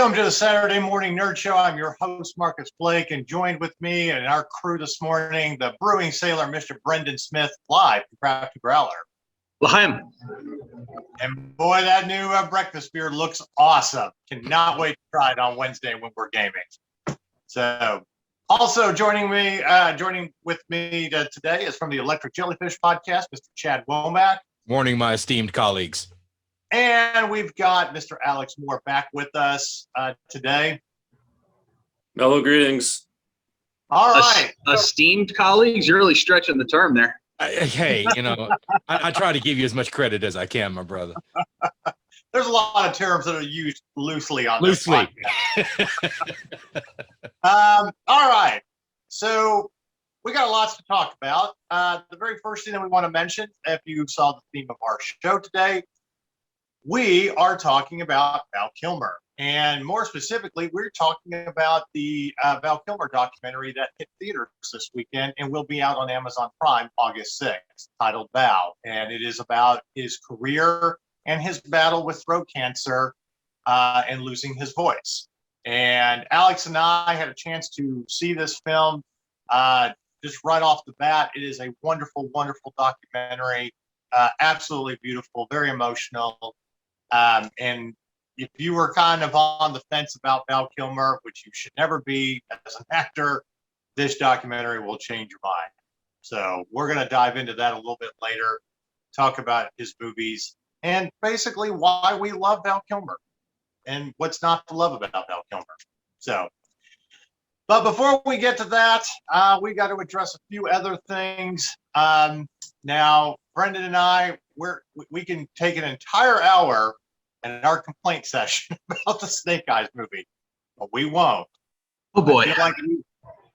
Welcome to the Saturday Morning Nerd Show. I'm your host, Marcus Blake, and joined with me and our crew this morning, the brewing sailor, Mr. Brendan Smith, live from Crafty Growler. L'chaim. And boy, that new breakfast beer looks awesome. Cannot wait to try it on Wednesday when we're gaming. So, also joining with me today is from the Electric Jellyfish podcast, Mr. Chad Womack. Morning, my esteemed colleagues. And we've got Mr. Alex Moore back with us today. Mellow greetings. All right. Esteemed colleagues, you're really stretching the term there. Hey, I try to give you as much credit as I can, my brother. There's a lot of terms that are used loosely on this Loosely. podcast. All right. So we got lots to talk about. The very first thing that we want to mention, if you saw the theme of our show today, we are talking about Val Kilmer. And more specifically, we're talking about the Val Kilmer documentary that hit theaters this weekend and will be out on Amazon Prime August 6th, titled Val. And it is about his career and his battle with throat cancer and losing his voice. And Alex and I had a chance to see this film just right off the bat. It is a wonderful, wonderful documentary, absolutely beautiful, very emotional. And if you were kind of on the fence about Val Kilmer, which you should never be as an actor, this documentary will change your mind. So we're going to dive into that a little bit later, talk about his movies, and basically why we love Val Kilmer and what's not to love about Val Kilmer. So, but before we get to that, we got to address a few other things. Now, Brendan and I, we can take an entire hour in our complaint session about the Snake Eyes movie, but we won't. Oh boy.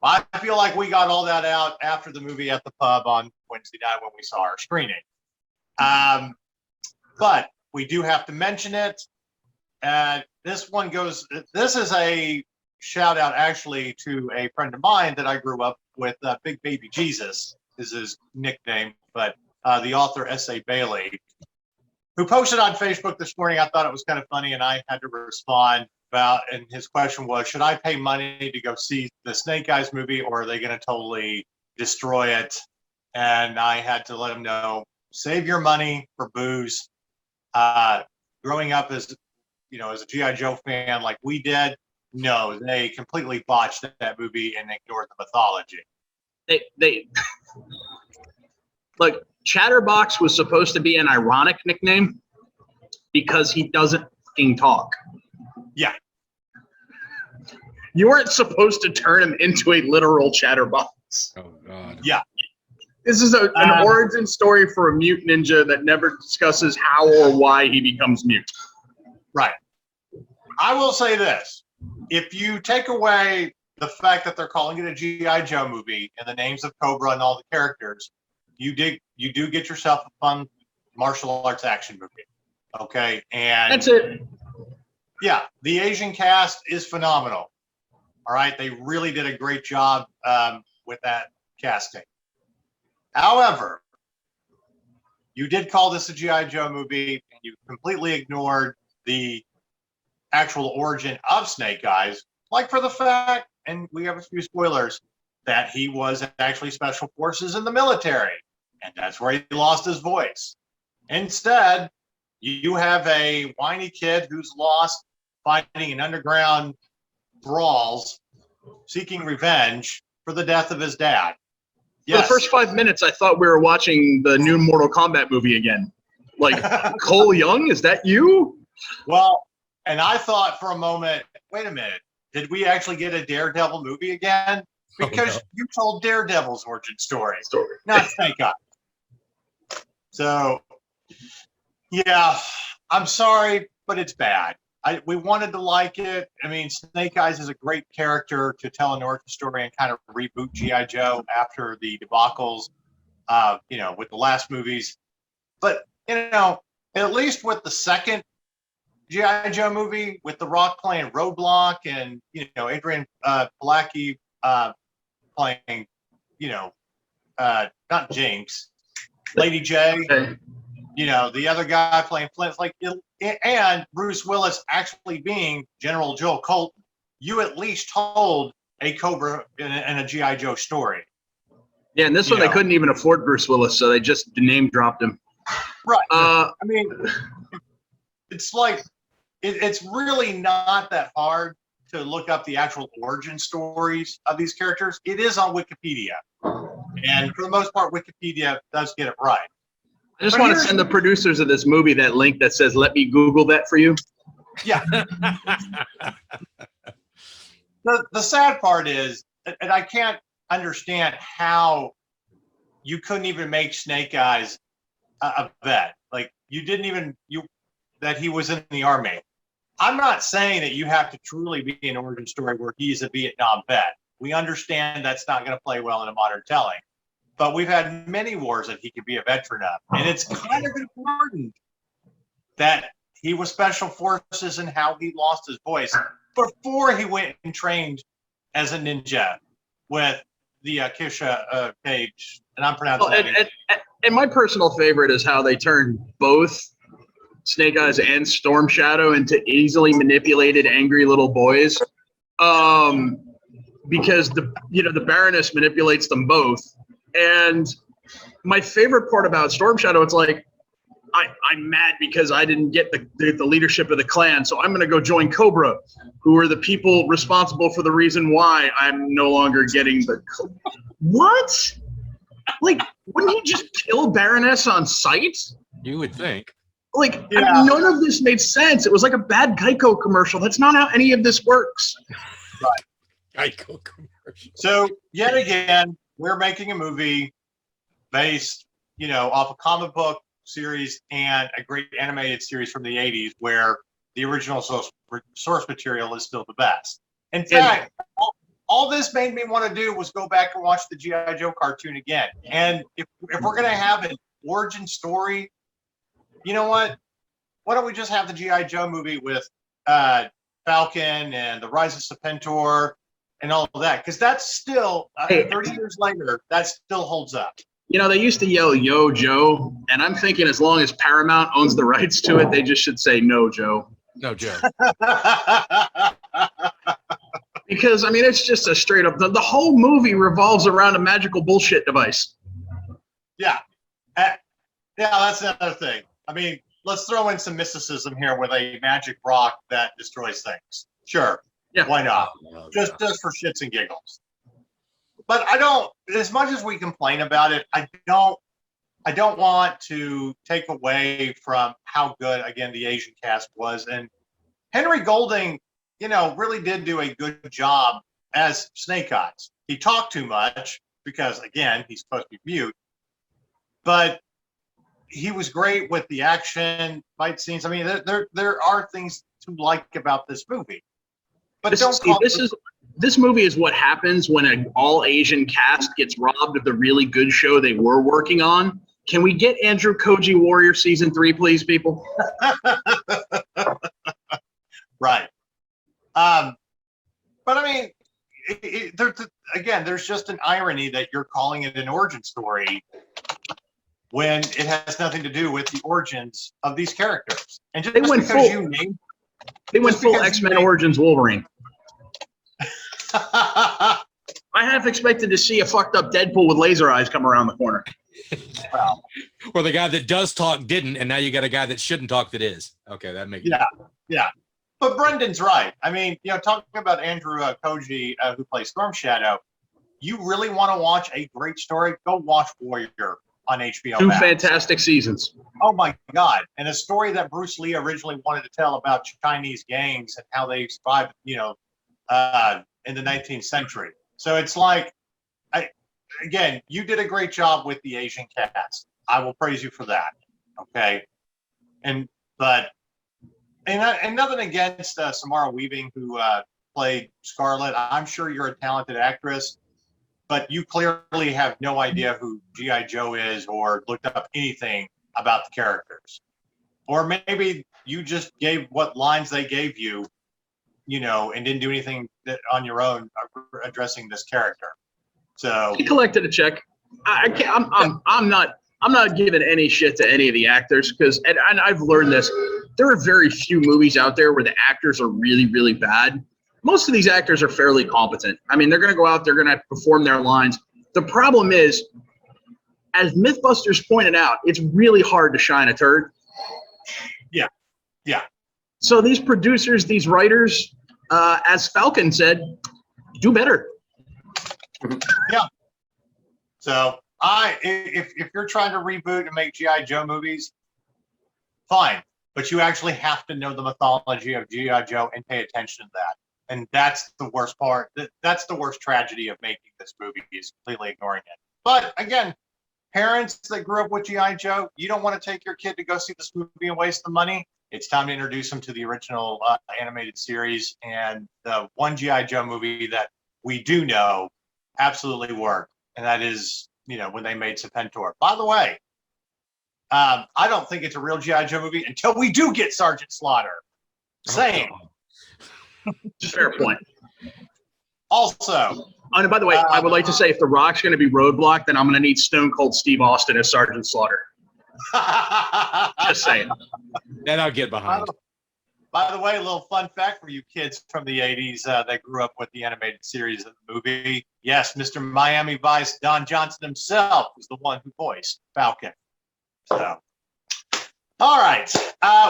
I feel like we got all that out after the movie at the pub on Wednesday night when we saw our screening. But we do have to mention it. This is a shout out actually to a friend of mine that I grew up with, Big Baby Jesus is his nickname, but the author S.A. Bailey, who posted on Facebook this morning. I thought it was kind of funny, and I had to respond about, and his question was, should I pay money to go see the Snake Eyes movie, or are they going to totally destroy it? And I had to let him know, save your money for booze. Growing up as a G.I. Joe fan like we did, no, they completely botched that movie and ignored the mythology. They look, Chatterbox was supposed to be an ironic nickname because he doesn't fucking talk. Yeah. You weren't supposed to turn him into a literal chatterbox. Oh, God. Yeah. This is an origin story for a mute ninja that never discusses how or why he becomes mute. Right. I will say this. If you take away the fact that they're calling it a G.I. Joe movie and the names of Cobra and all the characters, you do get yourself a fun martial arts action movie. Okay. And that's it. Yeah. The Asian cast is phenomenal. All right. They really did a great job with that casting. However, you did call this a G.I. Joe movie, and you completely ignored the actual origin of Snake Eyes, like for the fact, and we have a few spoilers, that he was actually special forces in the military, and that's where he lost his voice. Instead, you have a whiny kid who's lost fighting in underground brawls, seeking revenge for the death of his dad. Yes. For the first 5 minutes, I thought we were watching the new Mortal Kombat movie again. Like, Cole Young, is that you? Well, and I thought for a moment, wait a minute, did we actually get a Daredevil movie again? Because you told Daredevil's origin story. Not Snake Eyes. So, yeah, I'm sorry, but it's bad. We wanted to like it. I mean, Snake Eyes is a great character to tell an origin story and kind of reboot G.I. Joe after the debacles, with the last movies. But, at least with the second G.I. Joe movie, with The Rock playing Roadblock and, Adrian Palacki playing, not Jinx, Lady J. the other guy playing Flint, and Bruce Willis actually being General Joe Colton, you at least told a Cobra and a G.I. Joe story. Yeah, and this one they couldn't even afford Bruce Willis, so they just name dropped him. Right. I mean, it's like it's really not that hard to look up the actual origin stories of these characters. It is on Wikipedia, and for the most part, Wikipedia does get it right. I just want to send the producers of this movie that link that says, "Let me Google that for you." Yeah. The sad part is, and I can't understand how you couldn't even make Snake Eyes a vet. Like you didn't even that he was in the army. I'm not saying that you have to truly be an origin story where he's a Vietnam vet. We understand that's not going to play well in a modern telling, but we've had many wars that he could be a veteran of, and it's kind of important that he was special forces and how he lost his voice before he went and trained as a ninja with the Kisha Cage, and I'm pronouncing that. And my personal favorite is how they turned both Snake Eyes and Storm Shadow into easily manipulated, angry little boys. Because the Baroness manipulates them both. And my favorite part about Storm Shadow, it's like, I'm mad because I didn't get the leadership of the clan, so I'm going to go join Cobra, who are the people responsible for the reason why I'm no longer getting the. What? Like, wouldn't he just kill Baroness on sight? You would think. Like, I mean, none of this made sense. It was like a bad Geico commercial. That's not how any of this works. Right. Geico commercial. So yet again, we're making a movie based, off a comic book series and a great animated series from the 80s where the original source material is still the best. In fact, all this made me want to do was go back and watch the G.I. Joe cartoon again. And if we're going to have an origin story, you know what? Why don't we just have the G.I. Joe movie with Falcon and the Rise of Serpentor and all of that? Because that's still, 30 years later, that still holds up. They used to yell, "Yo, Joe," and I'm thinking as long as Paramount owns the rights to it, they just should say, "No, Joe." No, Joe. Because, I mean, it's just a straight up, the whole movie revolves around a magical bullshit device. Yeah. Yeah, that's another thing. I mean, let's throw in some mysticism here with a magic rock that destroys things. Sure. Yeah. Why not? Just for shits and giggles. But I don't, as much as we complain about it, I don't want to take away from how good, again, the Asian cast was. And Henry Golding, really did do a good job as Snake Eyes. He talked too much because, again, he's supposed to be mute. But he was great with the action, fight scenes. I mean, there are things to like about this movie. But this movie is what happens when an all-Asian cast gets robbed of the really good show they were working on. Can we get Andrew Koji Warrior Season 3, please, people? Right. But I mean, there's just an irony that you're calling it an origin story when it has nothing to do with the origins of these characters. And just because they went full X-Men Origins Wolverine. I half expected to see a fucked up Deadpool with laser eyes come around the corner. Well, Or the guy that does talk didn't, and now you got a guy that shouldn't talk that is. Okay, that makes sense. Yeah. But Brendan's right. I mean, talking about Andrew Koji, who plays Storm Shadow, you really want to watch a great story? Go watch Warrior on HBO Two Max. fantastic seasons. Oh my God. And a story that Bruce Lee originally wanted to tell about Chinese gangs and how they survived, in the 19th century. So it's like, again, you did a great job with the Asian cast. I will praise you for that. Okay. And nothing against Samara Weaving, who played Scarlet. I'm sure you're a talented actress, but you clearly have no idea who G.I. Joe is or looked up anything about the characters. Or maybe you just gave what lines they gave you, and didn't do anything on your own addressing this character. So He collected a check. I'm not I'm not giving any shit to any of the actors because, and I've learned this, there are very few movies out there where the actors are really, really bad. Most of these actors are fairly competent. I mean, they're going to go out, they're going to perform their lines. The problem is, as Mythbusters pointed out, it's really hard to shine a turd. Yeah. Yeah. So these producers, these writers, as Falcon said, do better. Yeah. So if you're trying to reboot and make G.I. Joe movies, fine. But you actually have to know the mythology of G.I. Joe and pay attention to that. And that's the worst part. That's the worst tragedy of making this movie, is completely ignoring it. But again, parents that grew up with G.I. Joe, you don't want to take your kid to go see this movie and waste the money. It's time to introduce them to the original animated series, and the one G.I. Joe movie that we do know absolutely worked, and that is, when they made Serpentor. By the way, I don't think it's a real G.I. Joe movie until we do get Sergeant Slaughter. Same. Fair point. Also, and by the way, I would like to say, if The Rock's going to be Roadblock, then I'm going to need Stone Cold Steve Austin as Sergeant Slaughter. Just saying. That I'll get behind. By the way, a little fun fact for you kids from the 80s that grew up with the animated series of the movie. Yes, Mr. Miami Vice, Don Johnson himself, was the one who voiced Falcon. So, all right.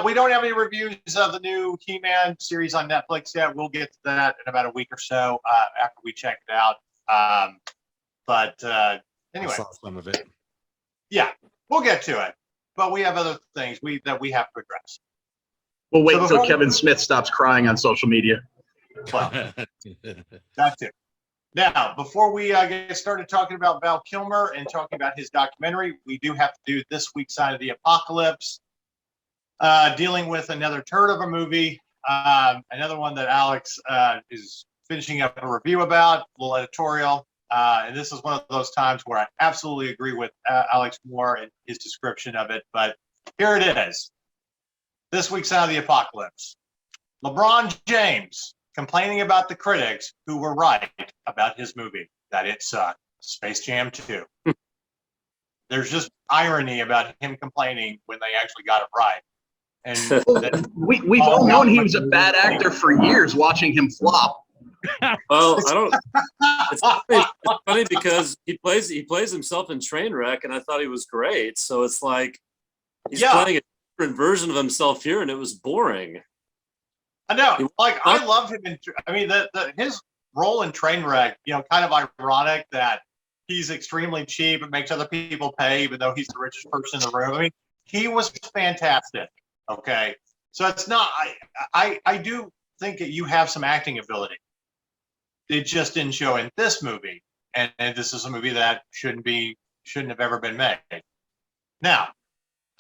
We don't have any reviews of the new He-Man series on Netflix yet. We'll get to that in about a week or so after we check it out. Anyway. I saw some of it. Yeah, we'll get to it. But we have other things that we have to address. We'll wait until Kevin Smith stops crying on social media. Well, that's it. Now, before we get started talking about Val Kilmer and talking about his documentary, we do have to do this week's Side of the Apocalypse, dealing with another turd of a movie, another one that Alex is finishing up a review about, a little editorial. And this is one of those times where I absolutely agree with Alex Moore and his description of it. But here it is. This week's Side of the Apocalypse. LeBron James complaining about the critics who were right about his movie, that it sucked. Space Jam 2. There's just irony about him complaining when they actually got it right. And we've all known he was a bad actor for years, watching him flop. Well, I don't. It's funny because he plays himself in Trainwreck, and I thought he was great. So it's like he's playing a different version of himself here, and it was boring. I know. Like, I love him. His role in Trainwreck, kind of ironic that he's extremely cheap and makes other people pay, even though he's the richest person in the room. I mean, he was fantastic. Okay, so it's not. I do think that you have some acting ability. It just didn't show in this movie, and this is a movie that shouldn't have ever been made. Now,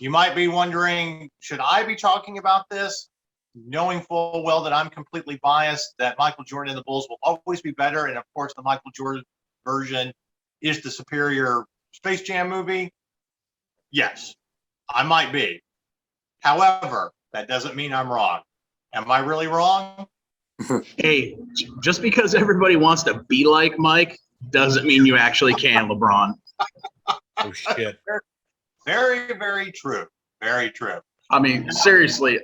you might be wondering, should I be talking about this, knowing full well that I'm completely biased, that Michael Jordan and the Bulls will always be better, and of course the Michael Jordan version is the superior Space Jam movie? Yes, I might be. However, that doesn't mean I'm wrong. Am I really wrong? Hey, just because everybody wants to be like Mike doesn't mean you actually can, LeBron. Oh, shit. Very, very true. Very true. I mean, seriously.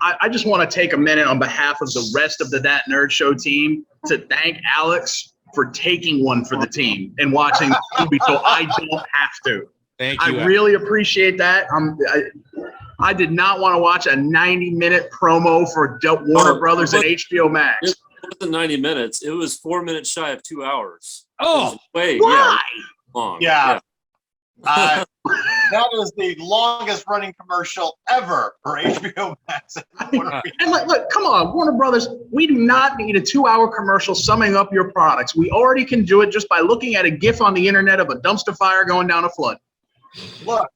I just want to take a minute on behalf of the rest of the That Nerd Show team to thank Alex for taking one for the team and watching the movie so I don't have to. Thank you. I really appreciate that. I did not want to watch a 90-minute promo for Warner Brothers and HBO Max. It wasn't 90 minutes. It was 4 minutes shy of 2 hours. Oh, wait, why? Long. Yeah. That is the longest running commercial ever for HBO Max. And look, come on, Warner Brothers, we do not need a 2-hour commercial summing up your products. We already can do it just by looking at a GIF on the internet of a dumpster fire going down a flood. Look,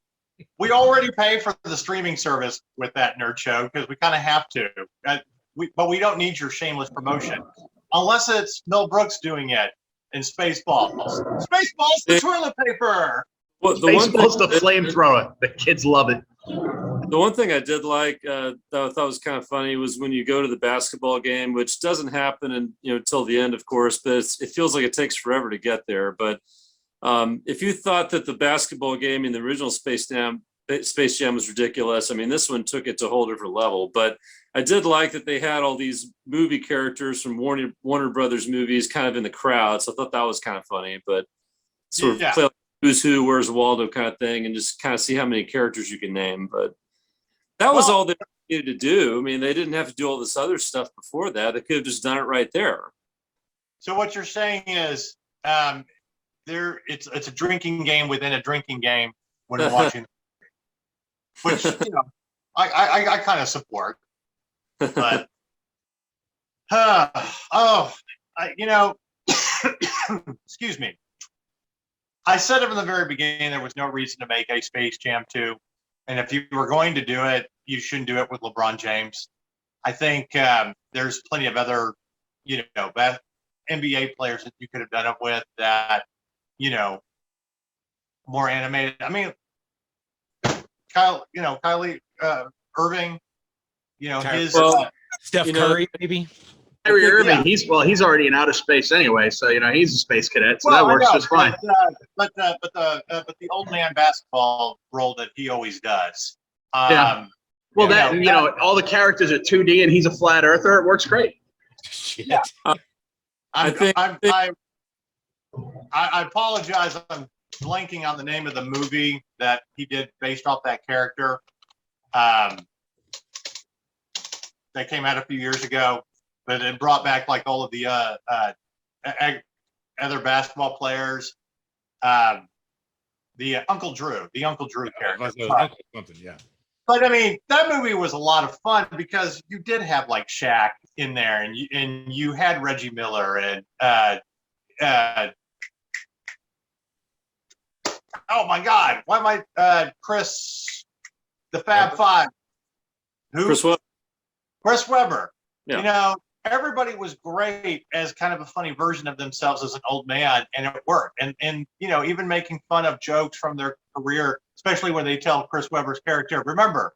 we already pay for the streaming service with That Nerd Show because we kind of have to. But we don't need your shameless promotion. Unless it's Mel Brooks doing it in Spaceballs. Spaceballs, the toilet paper. Well, Baseball's the flamethrower. The kids love it. The one thing I did like that I thought was kind of funny was when you go to the basketball game, which doesn't happen until the end, of course, but it feels like it takes forever to get there. But If you thought that the basketball game in the original Space Jam was ridiculous, I mean, this one took it to a whole different level. But I did like that they had all these movie characters from Warner Brothers movies kind of in the crowd. So I thought that was kind of funny, but sort of play like who's who, where's Waldo kind of thing, and just kind of see how many characters you can name. But that was all they needed to do. I mean, they didn't have to do all this other stuff before that. They could have just done it right there. So what you're saying is it's a drinking game within a drinking game when you're watching, which I kind of support. But excuse me. I said it from the very beginning, there was no reason to make a Space Jam 2. And if you were going to do it, you shouldn't do it with LeBron James. I think there's plenty of other, NBA players that you could have done it with that, more animated. I mean, Kylie Irving, Steph Curry, maybe. Kyrie Irving, he's already in outer space anyway, so he's a space cadet, so that works just fine. But the old man basketball role that he always does. Well, all the characters are 2D and he's a flat earther. It works great. Shit. Yeah. I apologize. I'm blanking on the name of the movie that he did based off that character. That came out a few years ago, but it brought back like all of the other basketball players. The Uncle Drew character. Something, yeah. But I mean, that movie was a lot of fun because you did have like Shaq in there, and you had Reggie Miller and oh my God, why am I Chris, the Fab Five? Who? Chris Webber. Yeah. Everybody was great as kind of a funny version of themselves as an old man, and it worked. And even making fun of jokes from their career, especially when they tell Chris Webber's character, remember,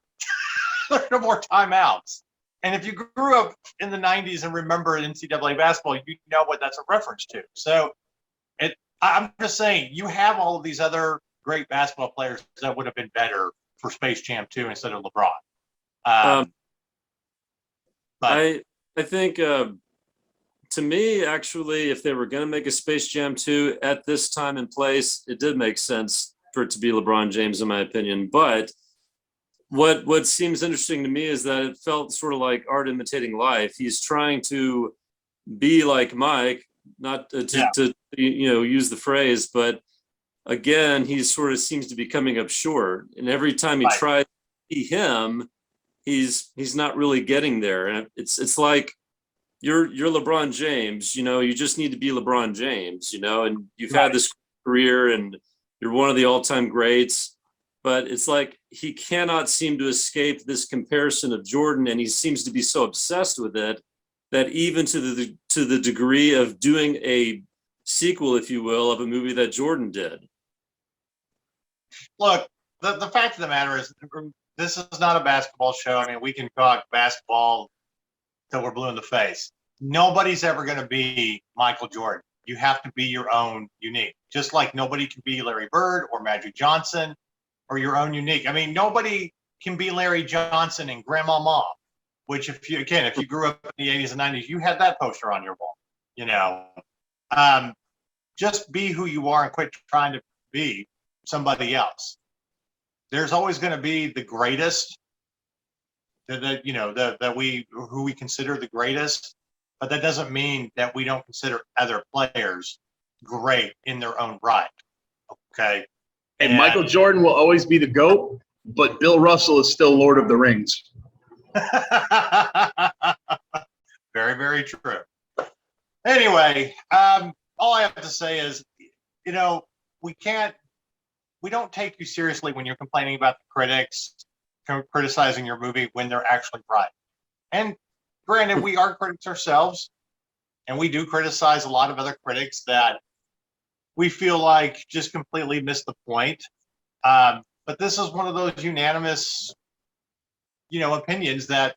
there are no more timeouts. And if you grew up in the 90s and remember NCAA basketball, you know what that's a reference to. So I'm just saying, you have all of these other great basketball players that would have been better for Space Jam 2 instead of LeBron. I think, to me, actually, if they were going to make a Space Jam 2 at this time and place, it did make sense for it to be LeBron James, in my opinion. But what seems interesting to me is that it felt sort of like art imitating life. He's trying to be like Mike, not to use the phrase, but again, he sort of seems to be coming up short. And every time he tries to be him, he's not really getting there. And it's like you're LeBron James, you just need to be LeBron James, and you've had this career and you're one of the all-time greats, but it's like he cannot seem to escape this comparison of Jordan, and he seems to be so obsessed with it that even to the degree of doing a sequel, if you will, of a movie that Jordan did. Look, the fact of the matter is, this is not a basketball show. I mean, we can talk basketball till we're blue in the face. Nobody's ever going to be Michael Jordan. You have to be your own unique. Just like nobody can be Larry Bird or Magic Johnson or your own unique. I mean, nobody can be Larry Johnson and Grandma Mom, which if you grew up in the 80s and 90s, you had that poster on your wall. Just be who you are and quit trying to be somebody else. There's always going to be the greatest, who we consider the greatest, but that doesn't mean that we don't consider other players great in their own right. Okay. And Michael Jordan will always be the GOAT, but Bill Russell is still Lord of the Rings. Very, very true. Anyway, all I have to say is, we don't take you seriously when you're complaining about the critics criticizing your movie when they're actually right. And granted, we are critics ourselves, and we do criticize a lot of other critics that we feel like just completely missed the point. But this is one of those unanimous, opinions that,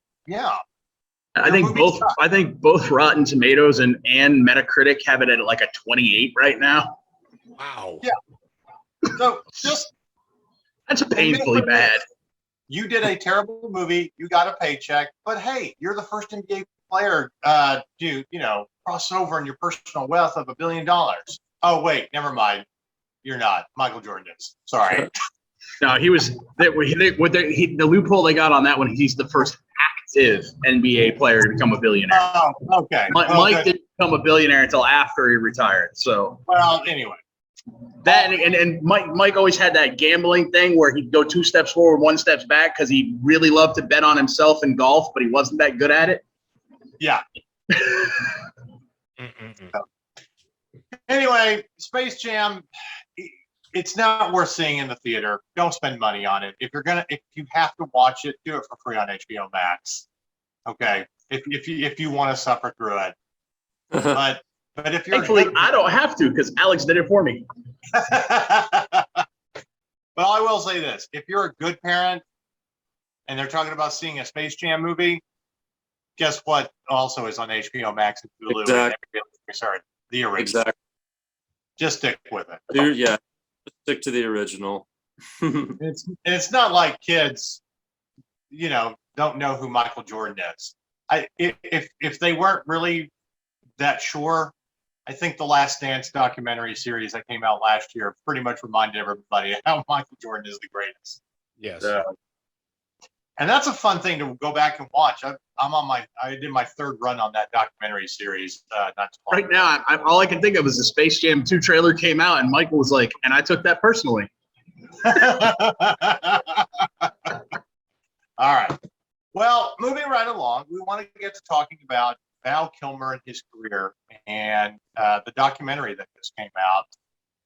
I think both Rotten Tomatoes and Metacritic have it at like a 28 right now. Wow. Yeah. So just That's painfully bad. you did a terrible movie. You got a paycheck, but hey, you're the first NBA player to cross over in your personal wealth of $1 billion. Oh wait, never mind. You're not. Michael Jordan is. Sorry. No, he was. The loophole they got on that one. He's the first active NBA player to become a billionaire. Oh, okay. Mike didn't become a billionaire until after he retired. So well, anyway. that and Mike always had that gambling thing where he'd go 2 steps forward, 1 step back because he really loved to bet on himself in golf, but he wasn't that good at it. Yeah. Anyway, Space Jam. It's not worth seeing in the theater. Don't spend money on it. If you have to watch it, do it for free on HBO Max. Okay. If you want to suffer through it. But if you're Thankfully, I don't have to because Alex did it for me. But I will say this: if you're a good parent and they're talking about seeing a Space Jam movie, guess what? Also is on HBO Max and Hulu. Exactly. Sorry, the original. Exactly. Just stick with it. Dude, yeah. Stick to the original. It's not like kids, don't know who Michael Jordan is. If they weren't really that sure, I think the Last Dance documentary series that came out last year pretty much reminded everybody how Michael Jordan is the greatest. Yes. And that's a fun thing to go back and watch. I did my 3rd run on that documentary series. Not too long Right now, all I can think of is the Space Jam 2 trailer came out, and Michael was like, and I took that personally. All right. Well, moving right along, we want to get to talking about Val Kilmer and his career and the documentary that just came out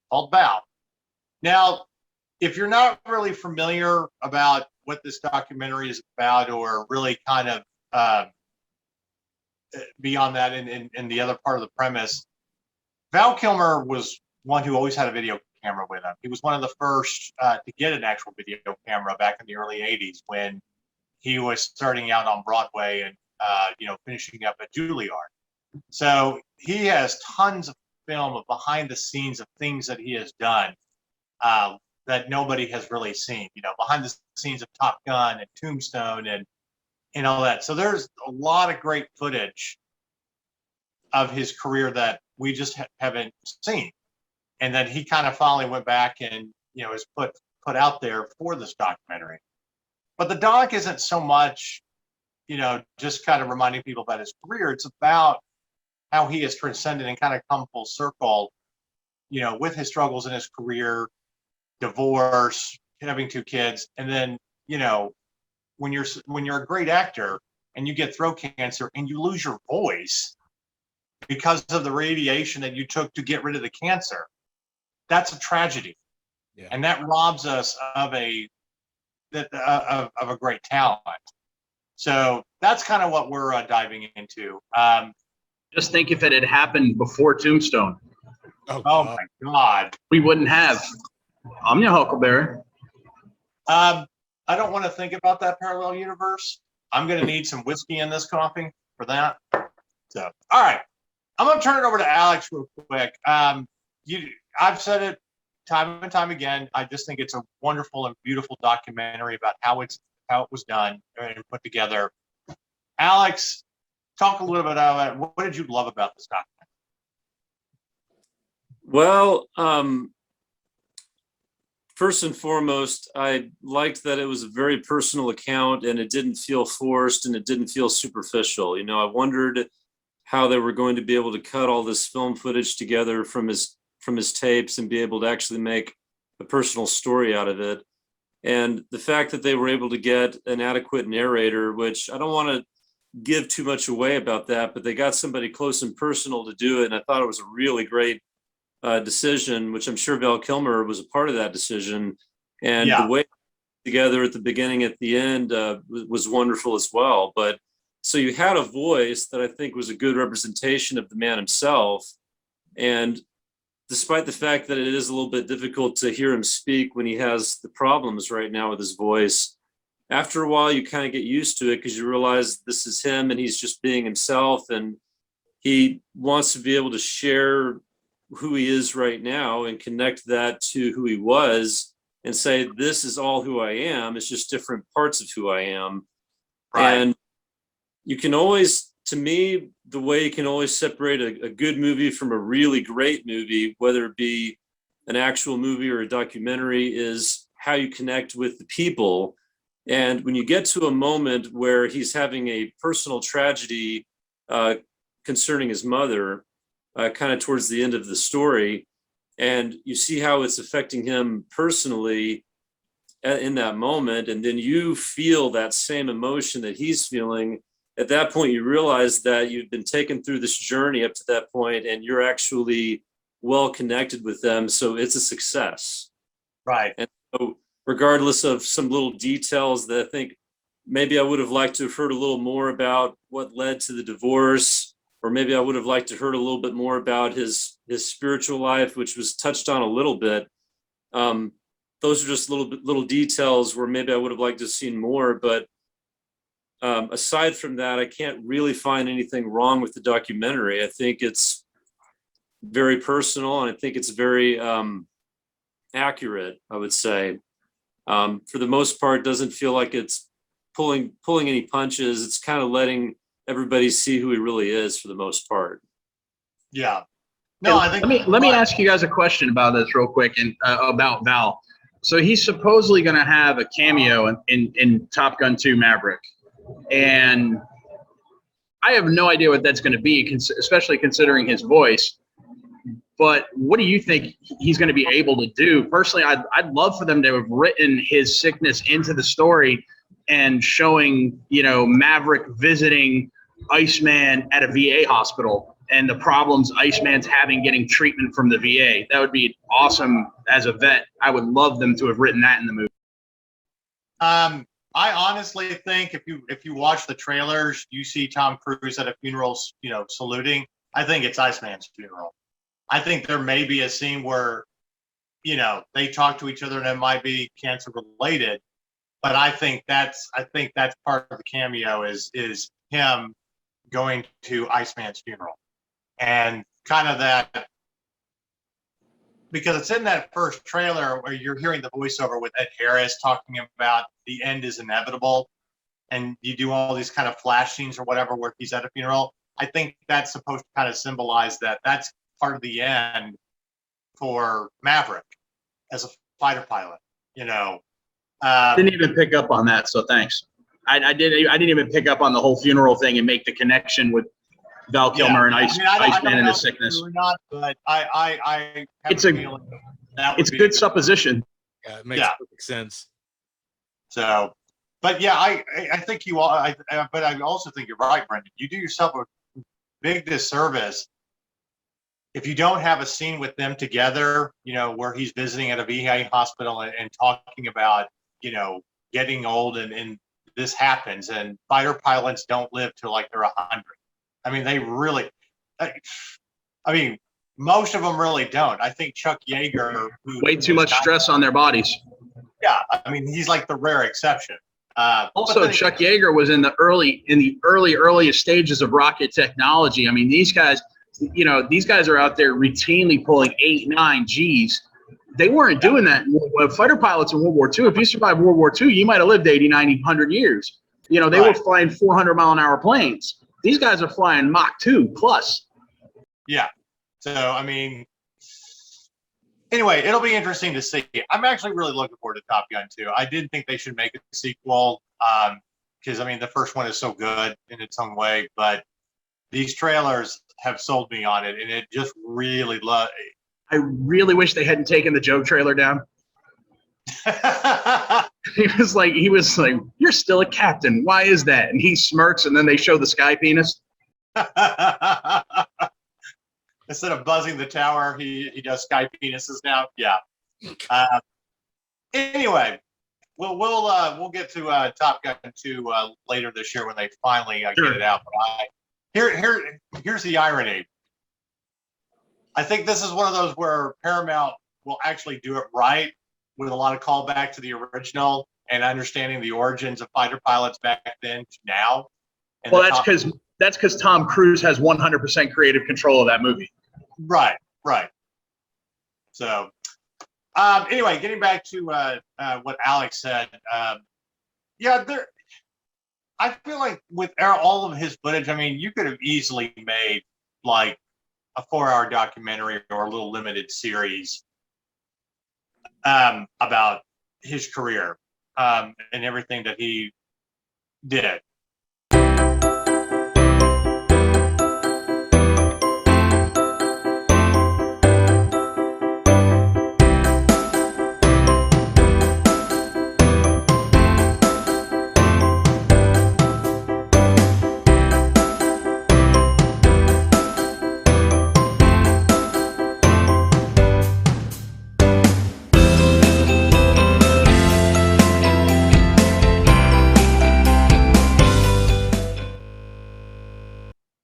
called Val. Now, if you're not really familiar about what this documentary is about, or really kind of beyond that in the other part of the premise, Val Kilmer was one who always had a video camera with him. He was one of the first to get an actual video camera back in the early 80s when he was starting out on Broadway and finishing up at Juilliard. So he has tons of film of behind the scenes of things that he has done that nobody has really seen, behind the scenes of Top Gun and Tombstone and all that. So there's a lot of great footage of his career that we just haven't seen. And then he kind of finally went back and, is put out there for this documentary. But the doc isn't so much, just kind of reminding people about his career. It's about how he has transcended and kind of come full circle, with his struggles in his career, divorce, having 2 kids, and then when you're a great actor and you get throat cancer and you lose your voice because of the radiation that you took to get rid of the cancer, that's a tragedy. Yeah. And that robs us of a great talent. So that's kind of what we're diving into. Just think if it had happened before Tombstone. Oh my God. We wouldn't have. I'm your Huckleberry. I don't want to think about that parallel universe. I'm going to need some whiskey in this coffee for that. So, all right. I'm going to turn it over to Alex real quick. I've said it time and time again. I just think it's a wonderful and beautiful documentary about how it was done and put together. Alex, talk a little bit about it. What did you love about this documentary? Well, first and foremost, I liked that it was a very personal account and it didn't feel forced and it didn't feel superficial. I wondered how they were going to be able to cut all this film footage together from his tapes and be able to actually make a personal story out of it. And the fact that they were able to get an adequate narrator, which I don't want to give too much away about that, but they got somebody close and personal to do it. And I thought it was a really great decision, which I'm sure Val Kilmer was a part of that decision. And the way together at the beginning, at the end was wonderful as well. But so you had a voice that I think was a good representation of the man himself. And despite the fact that it is a little bit difficult to hear him speak when he has the problems right now with his voice, after a while you kind of get used to it because you realize this is him and he's just being himself and he wants to be able to share who he is right now and connect that to who he was and say, this is all who I am. It's just different parts of who I am. Right. And you can always, to me, the way you can always separate a good movie from a really great movie, whether it be an actual movie or a documentary, is how you connect with the people. And when you get to a moment where he's having a personal tragedy concerning his mother, kind of towards the end of the story, and you see how it's affecting him personally in that moment, and then you feel that same emotion that he's feeling, at that point you realize that you've been taken through this journey up to that point and you're actually well connected with them, so it's a success. Right. And so regardless of some little details that I think maybe I would have liked to have heard a little more about what led to the divorce, or maybe I would have liked to heard a little bit more about his spiritual life, which was touched on a little bit. Those are just little details where maybe I would have liked to have seen more. But aside from that, I can't really find anything wrong with the documentary. I think it's very personal, and I think it's very accurate, I would say. For the most part, doesn't feel like it's pulling any punches. It's kind of letting everybody see who he really is for the most part. Yeah. No, I think. Let me ask you guys a question about this real quick, and about Val. So he's supposedly going to have a cameo in Top Gun 2 Maverick, and I have no idea what that's going to be, especially considering his voice. But what do you think he's going to be able to do? Personally, I'd love for them to have written his sickness into the story and showing, Maverick visiting Iceman at a VA hospital and the problems Iceman's having getting treatment from the VA. That would be awesome as a vet. I would love them to have written that in the movie. I honestly think if you watch the trailers, you see Tom Cruise at a funeral, saluting. I think it's Iceman's funeral. I think there may be a scene where, they talk to each other and it might be cancer related, but I think that's part of the cameo is him going to Iceman's funeral, and kind of that, because it's in that first trailer where you're hearing the voiceover with Ed Harris talking about the end is inevitable, and you do all these kind of flash scenes or whatever where he's at a funeral. I think that's supposed to kind of symbolize that that's part of the end for Maverick as a fighter pilot. Didn't even pick up on that, so thanks. I didn't even pick up on the whole funeral thing and make the connection with Val Kilmer and Iceman and his sickness. Or not, but I have It's a feeling that it's good supposition. Yeah, it makes perfect sense. So, but yeah, I think you all. But I also think you're right, Brendan. You do yourself a big disservice if you don't have a scene with them together, where he's visiting at a VA hospital and talking about, getting old and this happens, and fighter pilots don't live till like they're 100. I mean, they really, most of them really don't. I think Chuck Yeager, Way too much stress on their bodies. Yeah, he's like the rare exception. Also, Chuck Yeager was in the earliest stages of rocket technology. These guys are out there routinely pulling 8, 9 Gs. They weren't doing that. Fighter pilots in World War II, if you survived World War II, you might have lived 80, 90, 100 years. They were flying 400-mile-an-hour planes. These guys are flying Mach 2 plus. Yeah. So, anyway, it'll be interesting to see. I'm actually really looking forward to Top Gun 2. I didn't think they should make a sequel because, the first one is so good in its own way, but these trailers have sold me on it, and it just really I really wish they hadn't taken the joke trailer down. He was like, "You're still a captain. Why is that?" And he smirks, and then they show the sky penis. Instead of buzzing the tower, he does sky penises now. Yeah. Anyway, we'll get to Top Gun 2 later this year when they finally get it out. But here's the irony. I think this is one of those where Paramount will actually do it right, with a lot of callback to the original and understanding the origins of fighter pilots back then to now. Well, that's because Tom Cruise has 100% creative control of that movie. Right. So anyway, getting back to what Alex said, I feel like with all of his footage, I mean, you could have easily made like a 4-hour documentary or a little limited series about his career and everything that he did.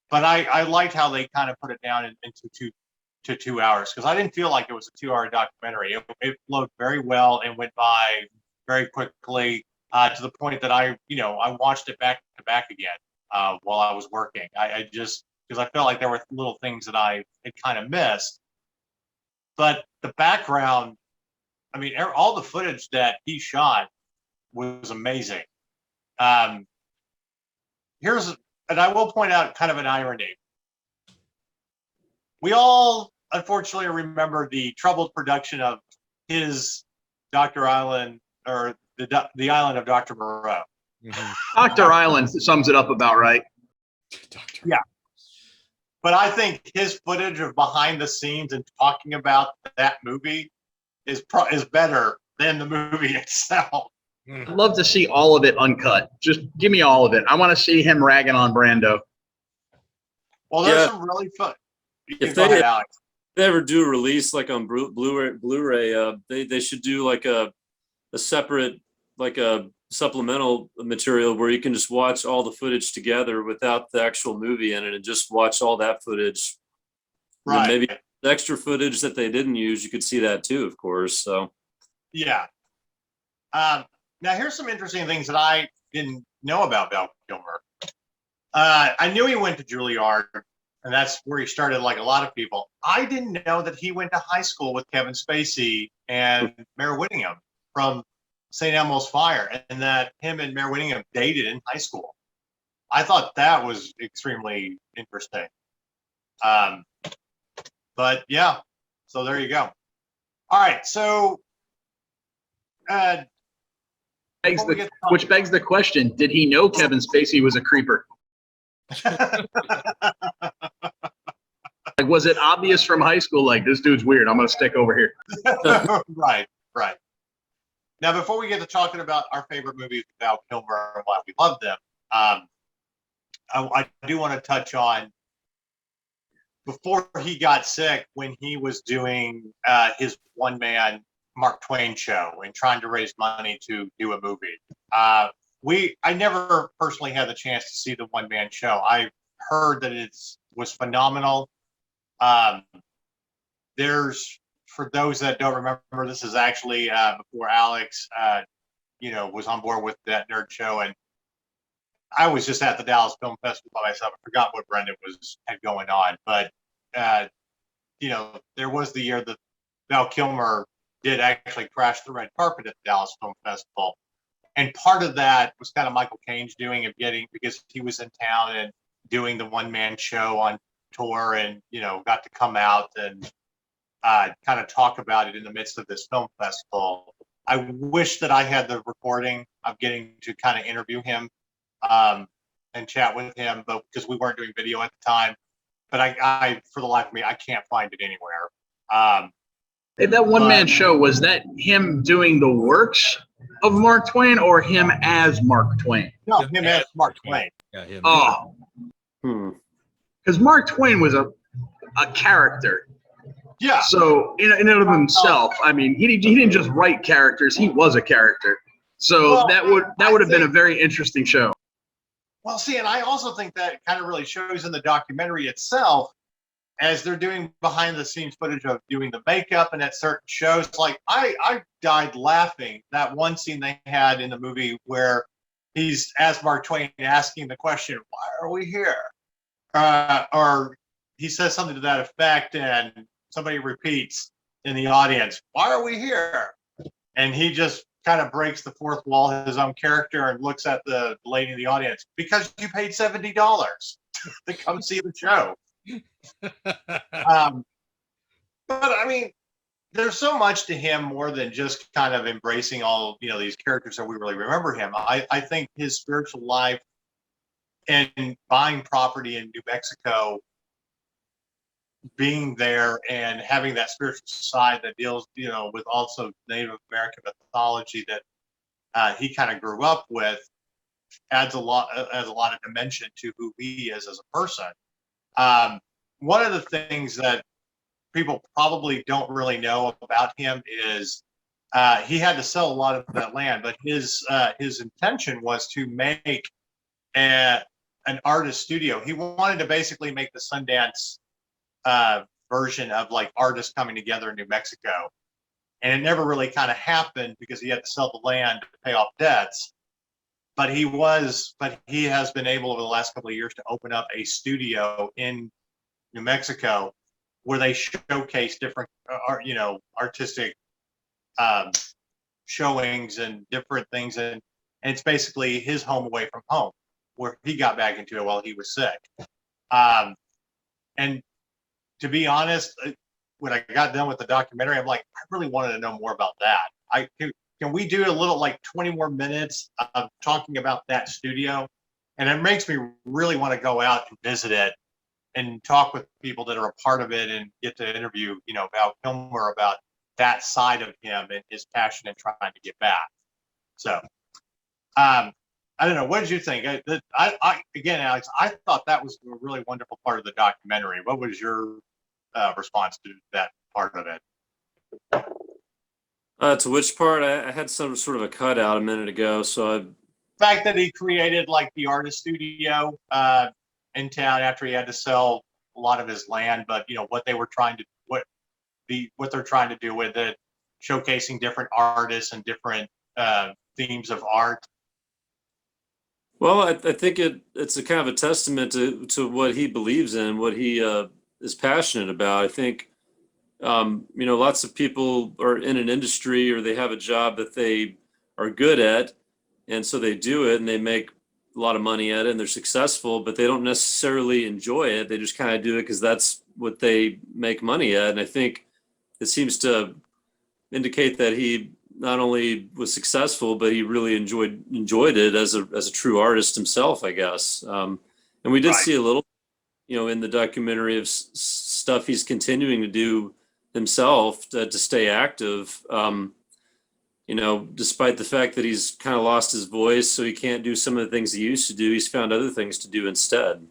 But I liked how they kind of put it down into 2 hours, because I didn't feel like it was a 2-hour documentary. It flowed very well and went by very quickly to the point that I watched it back to back again while I was working. I just, because I felt like there were little things that I had kind of missed. But the background, I mean, all the footage that he shot was amazing. And I will point out kind of an irony. We all, unfortunately, remember the troubled production of his Dr. Island, or the Island of Dr. Moreau. Mhm. Dr. Island sums it up about right. Doctor. Yeah. But I think his footage of behind the scenes and talking about that movie is better than the movie itself. I'd love to see all of it uncut. Just give me all of it. I want to see him ragging on Brando. Well, there's Yeah. some really fun. If Go they- ahead, Alex. If they ever do release like on Blu-ray, they should do like a separate, like a supplemental material where you can just watch all the footage together without the actual movie in it, and just watch all that footage. And then Right. maybe the extra footage that they didn't use, you could see that too, of course. So Yeah. Now, here's some interesting things that I didn't know about Val Kilmer. I knew he went to Juilliard, and that's where he started, like a lot of people. I didn't know that he went to high school with Kevin Spacey and Mare Whittingham from St. Elmo's Fire, and that him and Mare Whittingham dated in high school. I thought that was extremely interesting. But yeah, so there you go. All right, so Which begs the question, did he know Kevin Spacey was a creeper? Like, was it obvious from high school, like, this dude's weird, I'm going to stick over here? Right. Now, before we get to talking about our favorite movies with Val Kilmer and why we love them, I do want to touch on, before he got sick, when he was doing his one-man Mark Twain show and trying to raise money to do a movie. I never personally had the chance to see the one-man show. I heard that it was phenomenal. For those that don't remember, this is actually before Alex, was on board with that nerd show, and I was just at the Dallas Film Festival by myself. I forgot what Brendan had going on, but there was the year that Val Kilmer did actually crash the red carpet at the Dallas Film Festival, and part of that was kind of Michael Caine's doing of because he was in town and doing the one-man show on tour, and got to come out and kind of talk about it in the midst of this film festival. I wish that I had the recording of getting to kind of interview him and chat with him, but because we weren't doing video at the time. But I for the life of me, I can't find it anywhere. Hey, that one-man show, was that him doing the works of Mark Twain or him as Mark Twain? No, him as Mark Twain. Yeah, him. Oh, because Mark Twain was a character. Yeah. So in and of himself, I mean, he didn't just write characters; he was a character. So Well, that would have been a very interesting show. Well, see, and I also think that kind of really shows in the documentary itself, as they're doing behind the scenes footage of doing the makeup and at certain shows. Like I died laughing that one scene they had in the movie where he's, as Mark Twain, asking the question, "Why are we here?" Or he says something to that effect, and somebody repeats, in the audience, "Why are we here?" And he just kind of breaks the fourth wall, his own character, and looks at the lady in the audience, "Because you paid $70 to come see the show." Um, but I mean, there's so much to him more than just kind of embracing all, these characters that we really remember him. I think his spiritual life and buying property in New Mexico, being there and having that spiritual side that deals, with also Native American mythology that he kind of grew up with, adds a lot of dimension to who he is as a person. One of the things that people probably don't really know about him is he had to sell a lot of that land, but his intention was to make an artist studio. He wanted to basically make the Sundance version of like artists coming together in New Mexico, and it never really kind of happened because he had to sell the land to pay off debts. But he has been able over the last couple of years to open up a studio in New Mexico where they showcase different, artistic showings and different things, and it's basically his home away from home, where he got back into it while he was sick. And to be honest, when I got done with the documentary, I'm like, I really wanted to know more about that. Can we do a little, like 20 more minutes of talking about that studio? And it makes me really want to go out and visit it and talk with people that are a part of it and get to interview, Val Kilmer about that side of him and his passion in trying to get back. So, I don't know. What did you think? Again, Alex, I thought that was a really wonderful part of the documentary. What was your response to that part of it? To which part? I had some sort of a cutout a minute ago, so The fact that he created like the artist studio in town after he had to sell a lot of his land, but what they're trying to do with it, showcasing different artists and different themes of art. Well, I think it's a kind of a testament to what he believes in, what he is passionate about. I think lots of people are in an industry or they have a job that they are good at, and so they do it and they make a lot of money at it and they're successful, but they don't necessarily enjoy it. They just kind of do it because that's what they make money at. And I think it seems to indicate that he not only was successful, but he really enjoyed it as a true artist himself, I guess. And we did see a little, in the documentary of stuff he's continuing to do himself to stay active. Despite the fact that he's kind of lost his voice, so he can't do some of the things he used to do, he's found other things to do instead.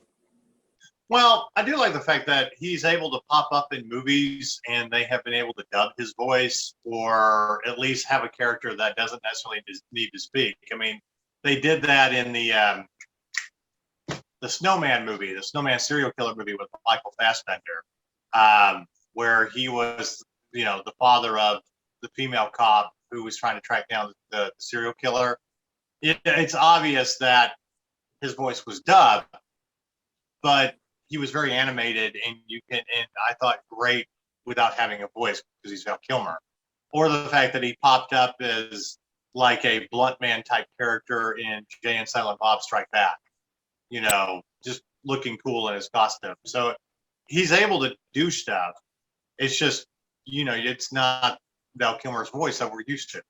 Well, I do like the fact that he's able to pop up in movies and they have been able to dub his voice or at least have a character that doesn't necessarily need to speak. I mean, they did that in the Snowman movie, the Snowman serial killer movie with Michael Fassbender, where he was, the father of the female cop who was trying to track down the serial killer. It's obvious that his voice was dubbed, but he was very animated, and I thought great without having a voice because he's Val Kilmer. Or the fact that he popped up as like a blunt man type character in Jay and Silent Bob Strike Back, just looking cool in his costume. So he's able to do stuff. It's just, it's not Val Kilmer's voice that we're used to.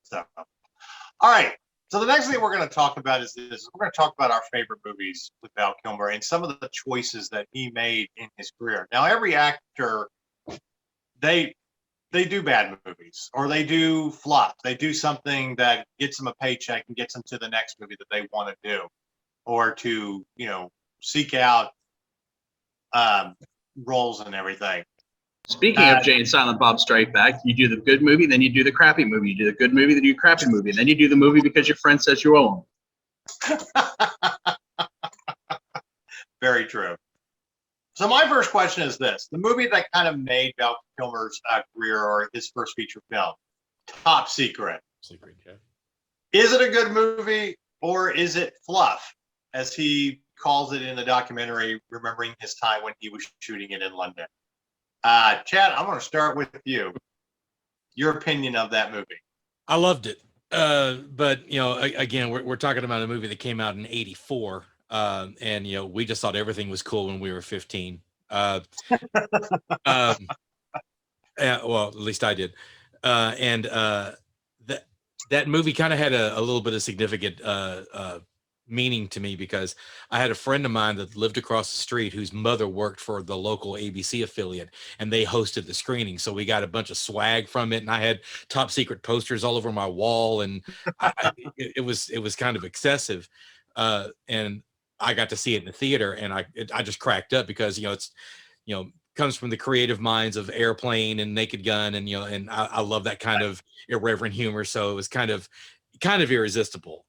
So, all right. So the next thing we're going to talk about is this. We're going to talk about our favorite movies with Val Kilmer and some of the choices that he made in his career. Now, every actor, they do bad movies or they do flop. They do something that gets them a paycheck and gets them to the next movie that they want to do, or to seek out roles and everything. Speaking of Jay and Silent Bob Strike Back, you do the good movie, then you do the crappy movie. You do the good movie, then you do the crappy movie, and then you do the movie because your friend says you owe him. Very true. So my first question is this: the movie that kind of made Val Kilmer's career or his first feature film, Top Secret. Yeah. Is it a good movie or is it fluff, as he calls it in the documentary, remembering his time when he was shooting it in London? Chad, I'm going to start with you. Your opinion of that movie. I loved it. But again, we're talking about a movie that came out in '84. And we just thought everything was cool when we were 15. Um, yeah, well, at least I did. And that movie kind of had a little bit of significant meaning to me, because I had a friend of mine that lived across the street whose mother worked for the local ABC affiliate, and they hosted the screening. So we got a bunch of swag from it, and I had top secret posters all over my wall, and it was kind of excessive. And I got to see it in the theater, and I just cracked up, because it's comes from the creative minds of Airplane and Naked Gun, and and I love that kind of irreverent humor. So it was kind of irresistible.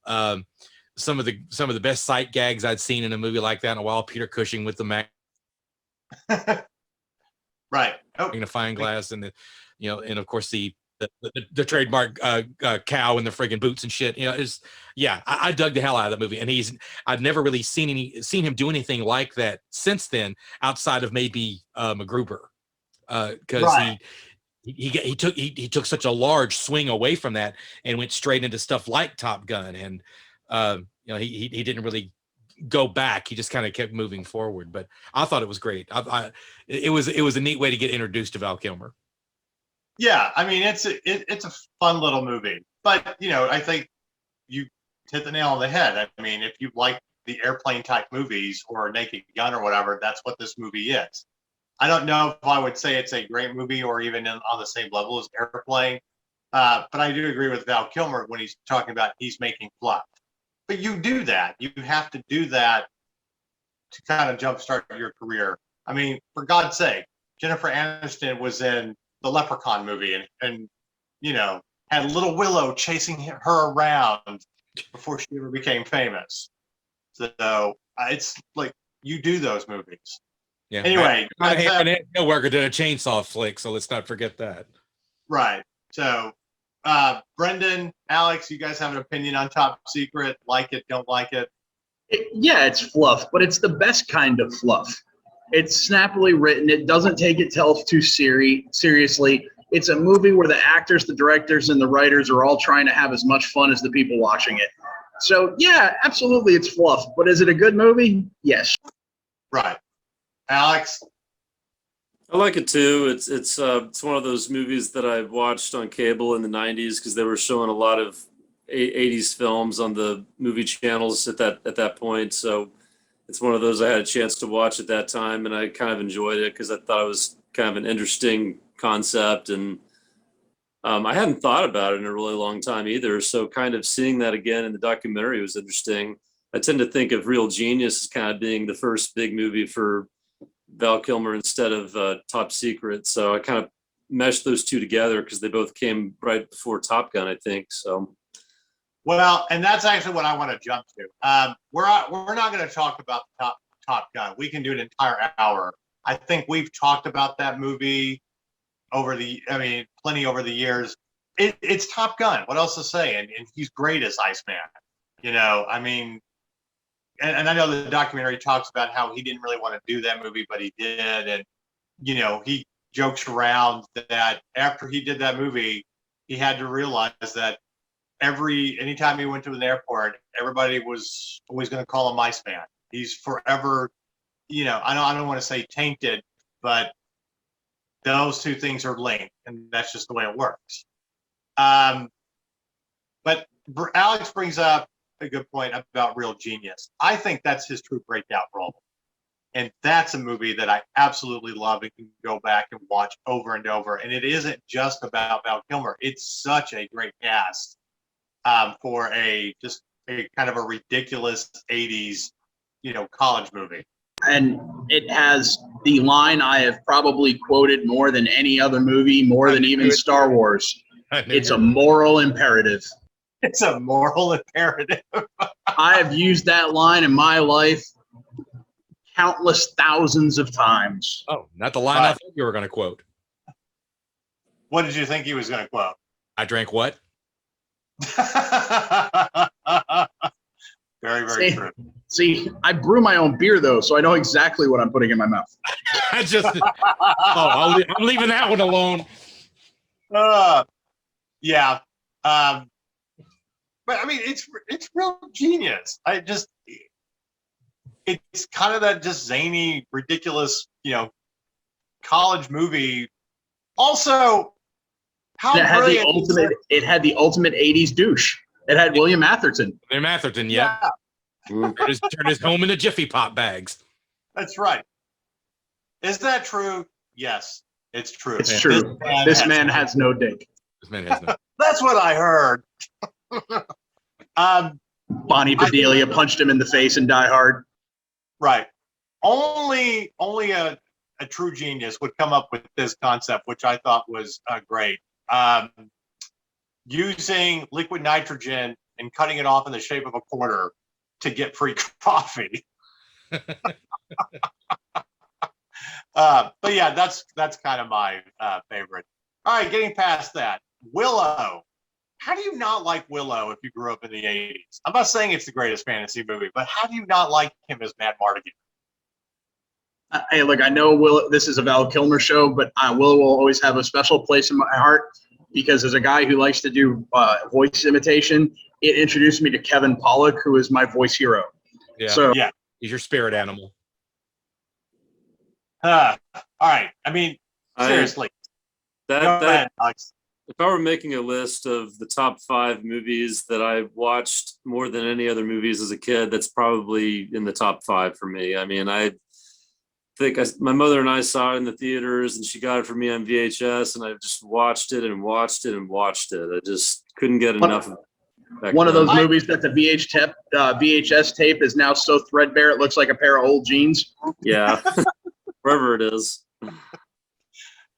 Some of the best sight gags I'd seen in a movie like that in a while. Peter Cushing with the Right. Oh, magnifying glass, and and of course the trademark cow and the friggin' boots and shit. I dug the hell out of that movie, and I'd never really seen him do anything like that since then, outside of maybe MacGruber, because right. he took such a large swing away from that and went straight into stuff like Top Gun, and he didn't really go back. He just kind of kept moving forward. But I thought it was great. It was a neat way to get introduced to Val Kilmer. Yeah, I mean, it's a fun little movie, but I think you hit the nail on the head. I mean, if you like the Airplane type movies or Naked Gun or whatever, that's what this movie is. I don't know if I would say it's a great movie or even on the same level as Airplane, but I do agree with Val Kilmer when he's talking about he's making fluff. But you do that. You have to do that to kind of jumpstart your career. I mean, for God's sake, Jennifer Aniston was in the Leprechaun movie and had Little Willow chasing her around before she ever became famous. So it's like you do those movies. Yeah. Anyway, Worker did a chainsaw flick, so let's not forget that. Right. So, Brendan, Alex, you guys have an opinion on Top Secret? Like it? Don't like it? Yeah, it's fluff, but it's the best kind of fluff. It's snappily written. It doesn't take itself too seriously. It's a movie where the actors, the directors, and the writers are all trying to have as much fun as the people watching it. So, yeah, absolutely, it's fluff. But is it a good movie? Yes. Right. Alex? I like it too. It's one of those movies that I watched on cable in the 90s because they were showing a lot of 80s films on the movie channels at that point. So it's one of those I had a chance to watch at that time, and I kind of enjoyed it because I thought it was kind of an interesting concept, and I hadn't thought about it in a really long time either. So kind of seeing that again in the documentary was interesting. I tend to think of Real Genius as kind of being the first big movie for Val Kilmer instead of Top Secret. So I kind of meshed those two together because they both came right before Top Gun, I think. So. Well, and that's actually what I want to jump to. We're not going to talk about the Top Gun. We can do an entire hour. I think we've talked about that movie plenty over the years. It's Top Gun. What else to say? And he's great as Iceman. I mean, and I know the documentary talks about how he didn't really want to do that movie, but he did. And, he jokes around that after he did that movie, he had to realize that anytime he went to an airport, everybody was always going to call him Iceman. He's forever, I don't want to say tainted, but those two things are linked, and that's just the way it works. But Alex brings up a good point about Real Genius. I think that's his true breakout role. And that's a movie that I absolutely love and can go back and watch over and over. And it isn't just about Val Kilmer. It's such a great cast for a kind of a ridiculous 80s, college movie. And it has the line I have probably quoted more than any other movie, more than even Star Wars. It's a moral imperative. It's a moral imperative. I have used that line in my life countless thousands of times. Oh, not the line I thought you were going to quote. What did you think he was going to quote? I drank what? Very, very See? true. See, I brew my own beer though, so I know exactly what I'm putting in my mouth. I just, I'm leaving that one alone. Yeah. But I mean, it's real genius. It's kind of that just zany, ridiculous, college movie. Also, how It had brilliant is it? it had the ultimate 80s douche. It had William Atherton. William Atherton, yeah. Turn his home into Jiffy Pop bags. That's right. Is that true? Yes, it's true. It's true. This man has no dick. This man has no. That's what I heard. Bonnie Bedelia punched him in the face in Die Hard. Right. Only a true genius would come up with this concept, which I thought was great. Using liquid nitrogen and cutting it off in the shape of a quarter to get free coffee. But yeah, that's kind of my favorite. All right, getting past that, Willow. How do you not like Willow if you grew up in the 80s? I'm not saying it's the greatest fantasy movie, but how do you not like him as Mad Mardigan? Hey, look, I know Willow. This is a Val Kilmer show, but Willow will always have a special place in my heart because as a guy who likes to do voice imitation, it introduced me to Kevin Pollak, who is my voice hero. Yeah. So Yeah. He's your spirit animal. All right. I mean, seriously. Go ahead, Alex. If I were making a list of the top 5 movies that I watched more than any other movies as a kid, that's probably in the top 5 for me. I mean, I think my mother and I saw it in the theaters, and she got it for me on VHS, and I just watched it and watched it and watched it. I just couldn't get enough of it. one of those movies that the VHS tape is now so threadbare it looks like a pair of old jeans. Yeah, wherever it is.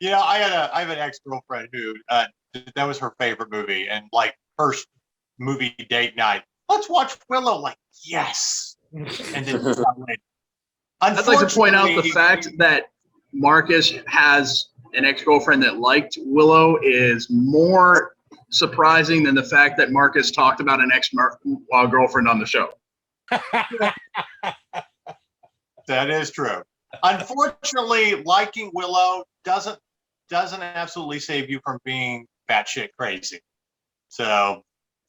I have an ex-girlfriend who that was her favorite movie, and like first movie date night, let's watch Willow. Like, yes. And then I'd like to point out the fact that Marcus has an ex-girlfriend that liked Willow is more surprising than the fact that Marcus talked about an ex-girlfriend on the show. That is true. Unfortunately, liking Willow doesn't absolutely save you from being batshit crazy. So,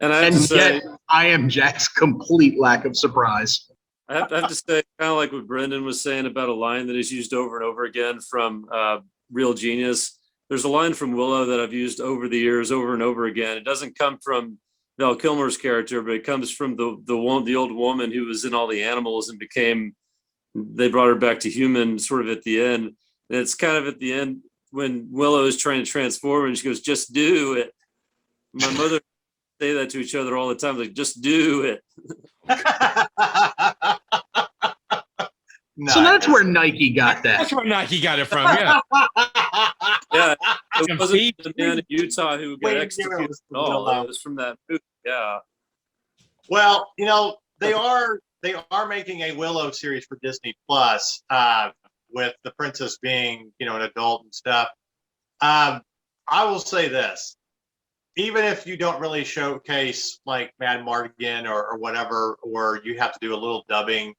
And I have to say, yet, I am Jack's complete lack of surprise. I have to say, kind of like what Brendan was saying about a line that is used over and over again from Real Genius. There's a line from Willow that I've used over the years, over and over again. It doesn't come from Val Kilmer's character, but it comes from the old woman who was in all the animals and they brought her back to human sort of at the end. And it's kind of at the end when Willow is trying to transform and she goes, just do it. My mother say that to each other all the time, like, just do it. So that's where Nike got that. That's where Nike got it from, yeah. Yeah, it wasn't the man in Utah who got executed at all. It was from that movie, yeah. Well, they are making a Willow series for Disney Plus, with the princess being, an adult and stuff. I will say this. Even if you don't really showcase like Mad Mardigan or whatever, or you have to do a little dubbing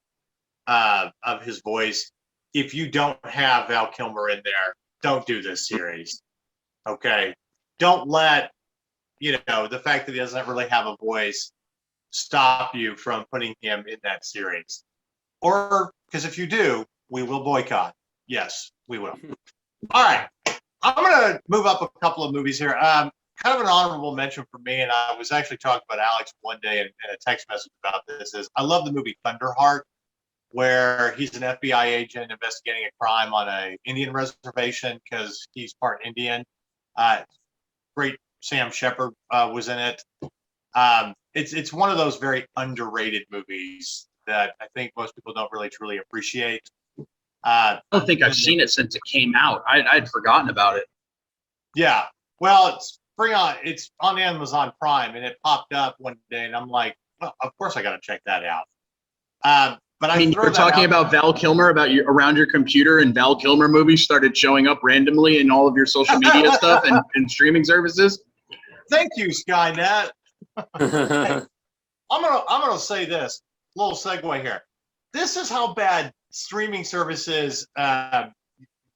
of his voice, if you don't have Val Kilmer in there, don't do this series. Okay? Don't let, the fact that he doesn't really have a voice stop you from putting him in that series. Or, because if you do, we will boycott. Yes, we will. All right. I'm going to move up a couple of movies here. Kind of an honorable mention for me, and I was actually talking about Alex one day in a text message about this, is I love the movie Thunderheart, where he's an FBI agent investigating a crime on an Indian reservation because he's part Indian. Great Sam Shepard was in it. It's one of those very underrated movies that I think most people don't really truly appreciate. I don't think I've seen it since it came out. I'd forgotten about it. Yeah. Well, it's on Amazon Prime, and it popped up one day, and I'm like, well, of course I got to check that out. But I mean, you were talking about Val Kilmer around your computer, and Val Kilmer movies started showing up randomly in all of your social media stuff and streaming services. Thank you, Skynet. I'm gonna say this. little segue here. This is how bad streaming services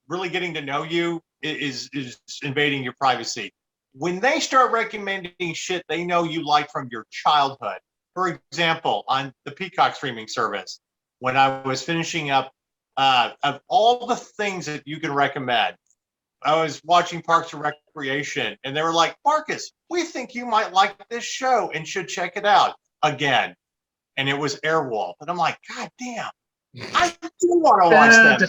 really getting to know you is invading your privacy. When they start recommending shit they know you like from your childhood. For example, on the Peacock streaming service, when I was finishing up, of all the things that you can recommend, I was watching Parks and Recreation, and they were like, Marcus, we think you might like this show and should check it out again. And it was Airwolf. And I'm like, God damn, I do want to watch that.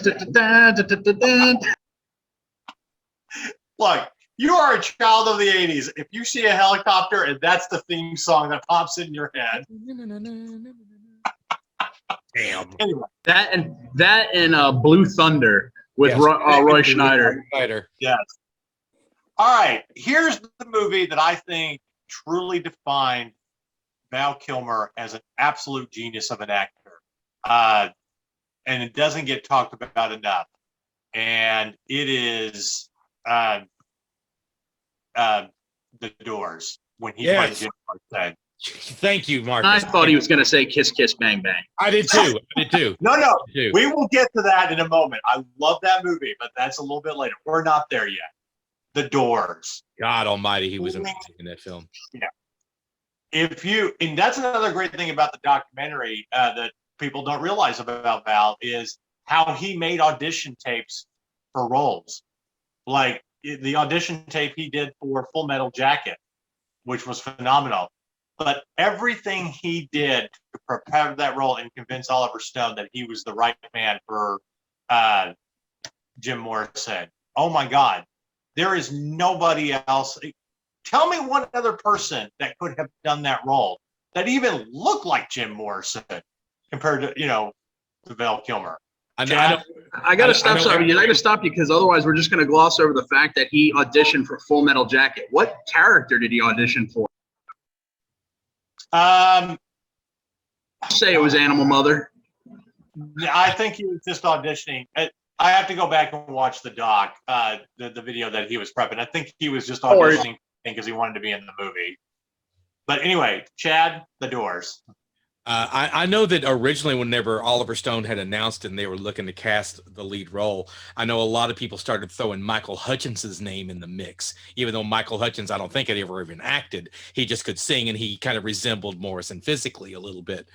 Look, you are a child of the 80s. If you see a helicopter and that's the theme song that pops in your head. Damn. Anyway. That and Blue Thunder with Roy Schneider. Yes. All right. Here's the movie that I think truly defined Val Kilmer as an absolute genius of an actor. And it doesn't get talked about enough. And it is The Doors, when he played Jim Morrison. Thank you, Marcus. I thought he was going to say Kiss Kiss Bang Bang. I did too. No. We will get to that in a moment. I love that movie, but that's a little bit later. We're not there yet. The Doors. God almighty, he was amazing in that film. Yeah. And that's another great thing about the documentary that people don't realize about Val is how he made audition tapes for roles. Like the audition tape he did for Full Metal Jacket, which was phenomenal. But everything he did to prepare that role and convince Oliver Stone that he was the right man for Jim Morrison. Oh my God. There is nobody else. Tell me one other person that could have done that role that even looked like Jim Morrison compared to, to Val Kilmer. I got to stop. I got to stop you because otherwise we're just going to gloss over the fact that he auditioned for Full Metal Jacket. What character did he audition for? Say it was Animal Mother. I think he was just auditioning. I have to go back and watch the doc, the video that he was prepping. I think he was just auditioning because he wanted to be in the movie. But anyway, Chad, The Doors. I know that originally whenever Oliver Stone had announced and they were looking to cast the lead role, I know a lot of people started throwing Michael Hutchinson's name in the mix, even though Michael Hutchins, I don't think had ever even acted. He just could sing and he kind of resembled Morrison physically a little bit.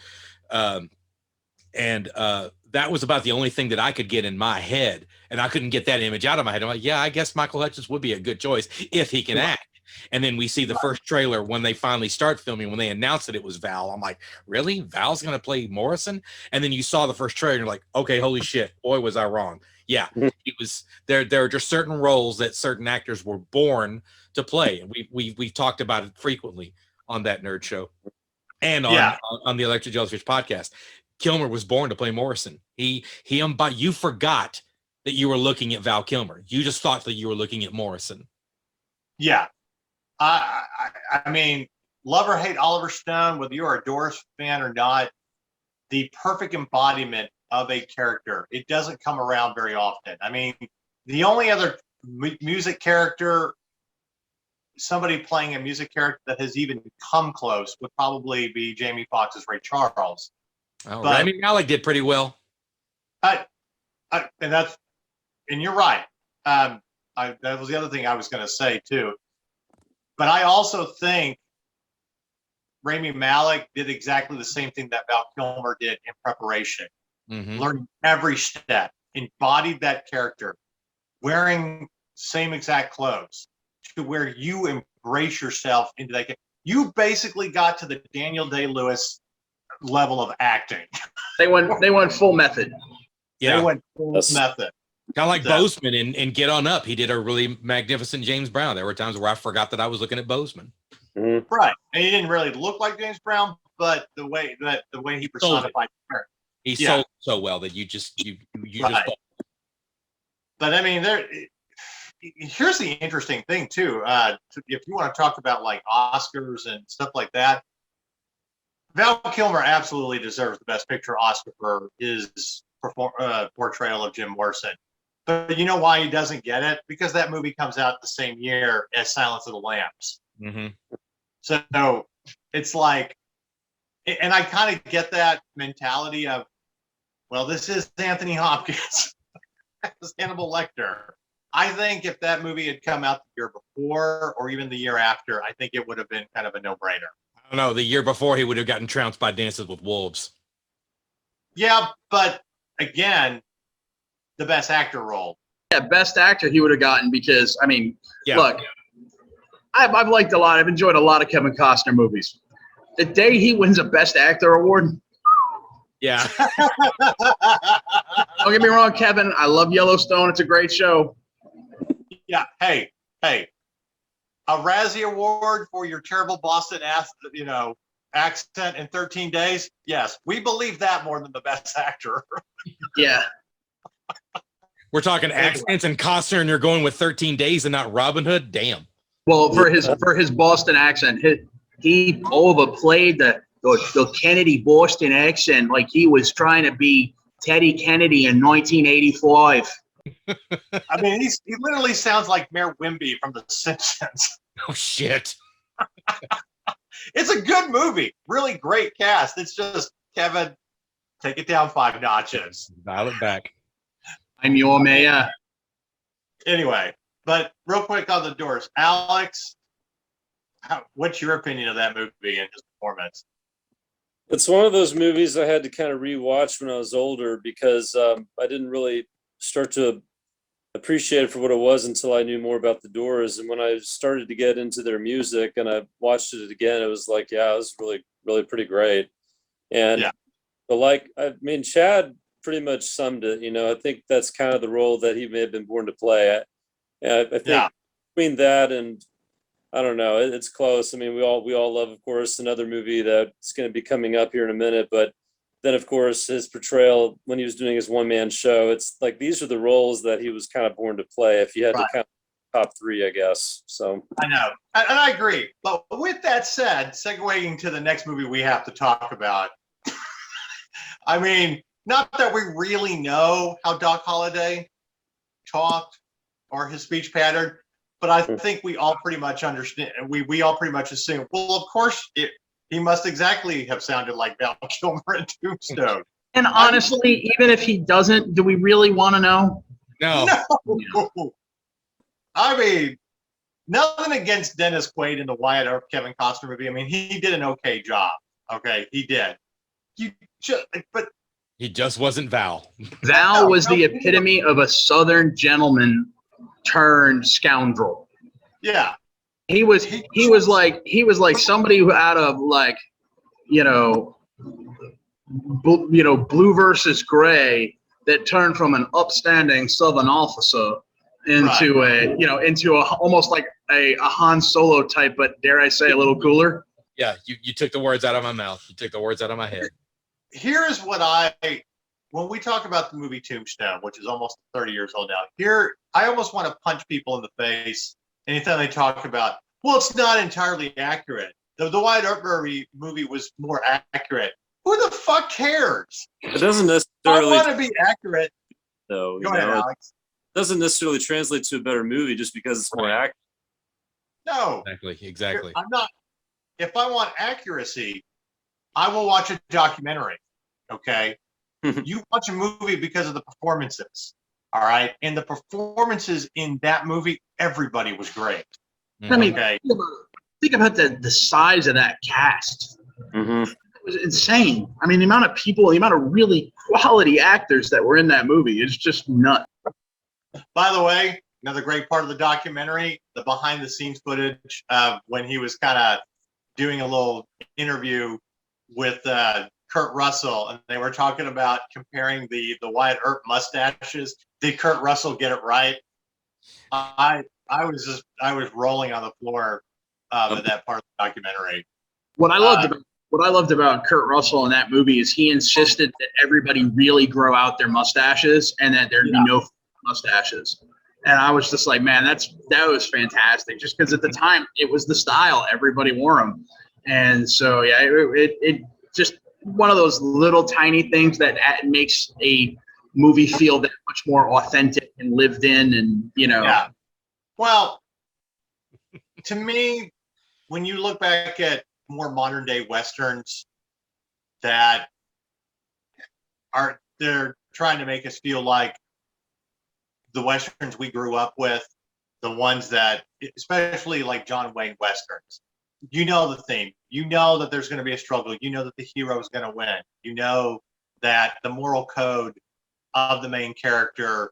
That was about the only thing that I could get in my head, and I couldn't get that image out of my head. I'm like, yeah, I guess Michael Hutchins would be a good choice if he can act. And then we see the first trailer when they finally start filming, when they announced that it was Val. I'm like, really? Val's going to play Morrison? And then you saw the first trailer and you're like, okay, holy shit. Boy, was I wrong. Yeah, it was there. There are just certain roles that certain actors were born to play. And we've talked about it frequently on that nerd show and on the Electric Jellyfish podcast. Kilmer was born to play Morrison. You forgot that you were looking at Val Kilmer. You just thought that you were looking at Morrison. Yeah. I mean, love or hate Oliver Stone, whether you're a Doors fan or not, the perfect embodiment of a character. It doesn't come around very often. I mean, the only other music character, somebody playing a music character that has even come close would probably be Jamie Foxx's Ray Charles. Oh, Rami Malek did pretty well. And you're right. That was the other thing I was going to say too. But I also think Rami Malek did exactly the same thing that Val Kilmer did in preparation. Mm-hmm. Learning every step, embodied that character, wearing same exact clothes to where you embrace yourself into that. You basically got to the Daniel Day-Lewis level of acting. They went full method. Yeah. They went full method. Kind of like Boseman in Get On Up. He did a really magnificent James Brown. There were times where I forgot that I was looking at Boseman. Mm-hmm. Right. And he didn't really look like James Brown, but the way he personified her. He sold so well that you just right. But I mean, here's the interesting thing too. If you want to talk about like Oscars and stuff like that, Val Kilmer absolutely deserves the Best Picture Oscar for his portrayal of Jim Morrison. But you know why he doesn't get it? Because that movie comes out the same year as Silence of the Lambs. Mm-hmm. So it's like and I kind of get that mentality of, well, this is Anthony Hopkins as Hannibal Lecter. I think if that movie had come out the year before or even the year after, I think it would have been kind of a no-brainer. I don't know. The year before, he would have gotten trounced by Dances with Wolves. Yeah, but again, the best actor role. Yeah, best actor he would have gotten because, I mean, Yeah. look, I've liked a lot. I've enjoyed a lot of Kevin Costner movies. The day he wins a Best Actor award, Yeah. don't get me wrong, Kevin. I love Yellowstone. It's a great show. Yeah. Hey, a Razzie Award for your terrible Boston accent in 13 days. Yes, we believe that more than the best actor. Yeah. We're talking accents and Costner, and you're going with 13 Days and not Robin Hood? Damn. Well, for his Boston accent, he overplayed the Kennedy Boston accent like he was trying to be Teddy Kennedy in 1985. I mean, he literally sounds like Mayor Wimby from The Simpsons. Oh, shit. It's a good movie. Really great cast. It's just, Kevin, take it down 5 notches. Dial it back. I'm your mayor. Anyway, but real quick on the Doors. Alex, what's your opinion of that movie and his performance? It's one of those movies I had to kind of rewatch when I was older because I didn't really start to appreciate it for what it was until I knew more about the Doors. And when I started to get into their music and I watched it again, it was like, yeah, it was really, really pretty great. And Yeah. but like, I mean, Chad pretty much summed it. You know, I think that's kind of the role that he may have been born to play. I think between that and I don't know, it's close. I mean, we all love, of course, another movie that's going to be coming up here in a minute. But then, of course, his portrayal when he was doing his one-man show, it's like these are the roles that he was kind of born to play. If you had to count top 3, I guess. So I know, and I agree. But with that said, segueing to the next movie we have to talk about. I mean, not that we really know how Doc Holliday talked or his speech pattern, but I think we all pretty much understand. We all pretty much assume. Well, of course, he must exactly have sounded like Val Kilmer in Tombstone. And honestly, even if he doesn't, do we really want to know? No. No. I mean, nothing against Dennis Quaid in the Wyatt Earp Kevin Costner movie. I mean, he did an okay job. Okay, he did. But He just wasn't Val. Val was the epitome of a Southern gentleman turned scoundrel. yeah, He was like somebody who out of like, Blue versus Gray that turned from an upstanding Southern officer into a almost like a Han Solo type, but dare I say a little cooler. Yeah, you took the words out of my mouth. You took the words out of my head. Here's what when we talk about the movie Tombstone, which is almost 30 years old now, I almost want to punch people in the face anytime they talk about, well, it's not entirely accurate. The Wyatt Earp movie was more accurate. Who the fuck cares? it doesn't I necessarily, want to be accurate. though. Go ahead, Alex. It doesn't necessarily translate to a better movie just because it's more accurate. No, Exactly. I'm not. If I want accuracy, I will watch a documentary. Okay, you watch a movie because of the performances. All right, and the performances in that movie, everybody was great. I mean, Okay. think about the size of that cast. Mm-hmm. It was insane. I mean, the amount of people, the amount of really quality actors that were in that movie is just nuts. By the way, another great part of the documentary, the behind-the-scenes footage of when he was kind of doing a little interview with Kurt Russell, and they were talking about comparing the Wyatt Earp mustaches. Did Kurt Russell get it right? I was rolling on the floor at that part of the documentary. What I loved about Kurt Russell in that movie is he insisted that everybody really grow out their mustaches and that there'd be no mustaches. And I was just like, man, that was fantastic. Just because at the time it was the style, everybody wore them, and so yeah, it just one of those little tiny things that makes a movie feel that much more authentic and lived in, and Yeah. Well, to me, when you look back at more modern day Westerns, that they're trying to make us feel like the Westerns we grew up with, the ones that, especially like John Wayne Westerns, you know the theme. You know that there's going to be a struggle. You know that the hero is going to win. You know that the moral code of the main character,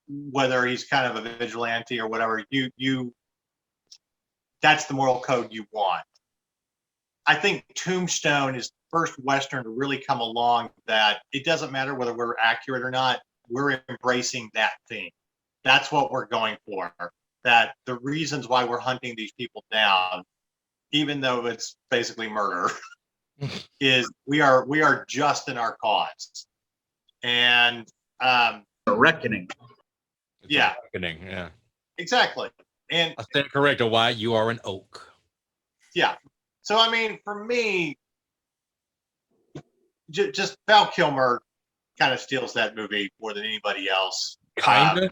whether he's kind of a vigilante or whatever, that's the moral code you want. I think Tombstone is the first Western to really come along that it doesn't matter whether we're accurate or not, we're embracing that theme. That's what we're going for. That the reasons why we're hunting these people down, even though it's basically murder, is we are just in our cause. And A reckoning. It's yeah. a reckoning, yeah. Exactly. And I stand corrected. Why you are an oak. yeah. So I mean, for me, just Val Kilmer kind of steals that movie more than anybody else. Kinda.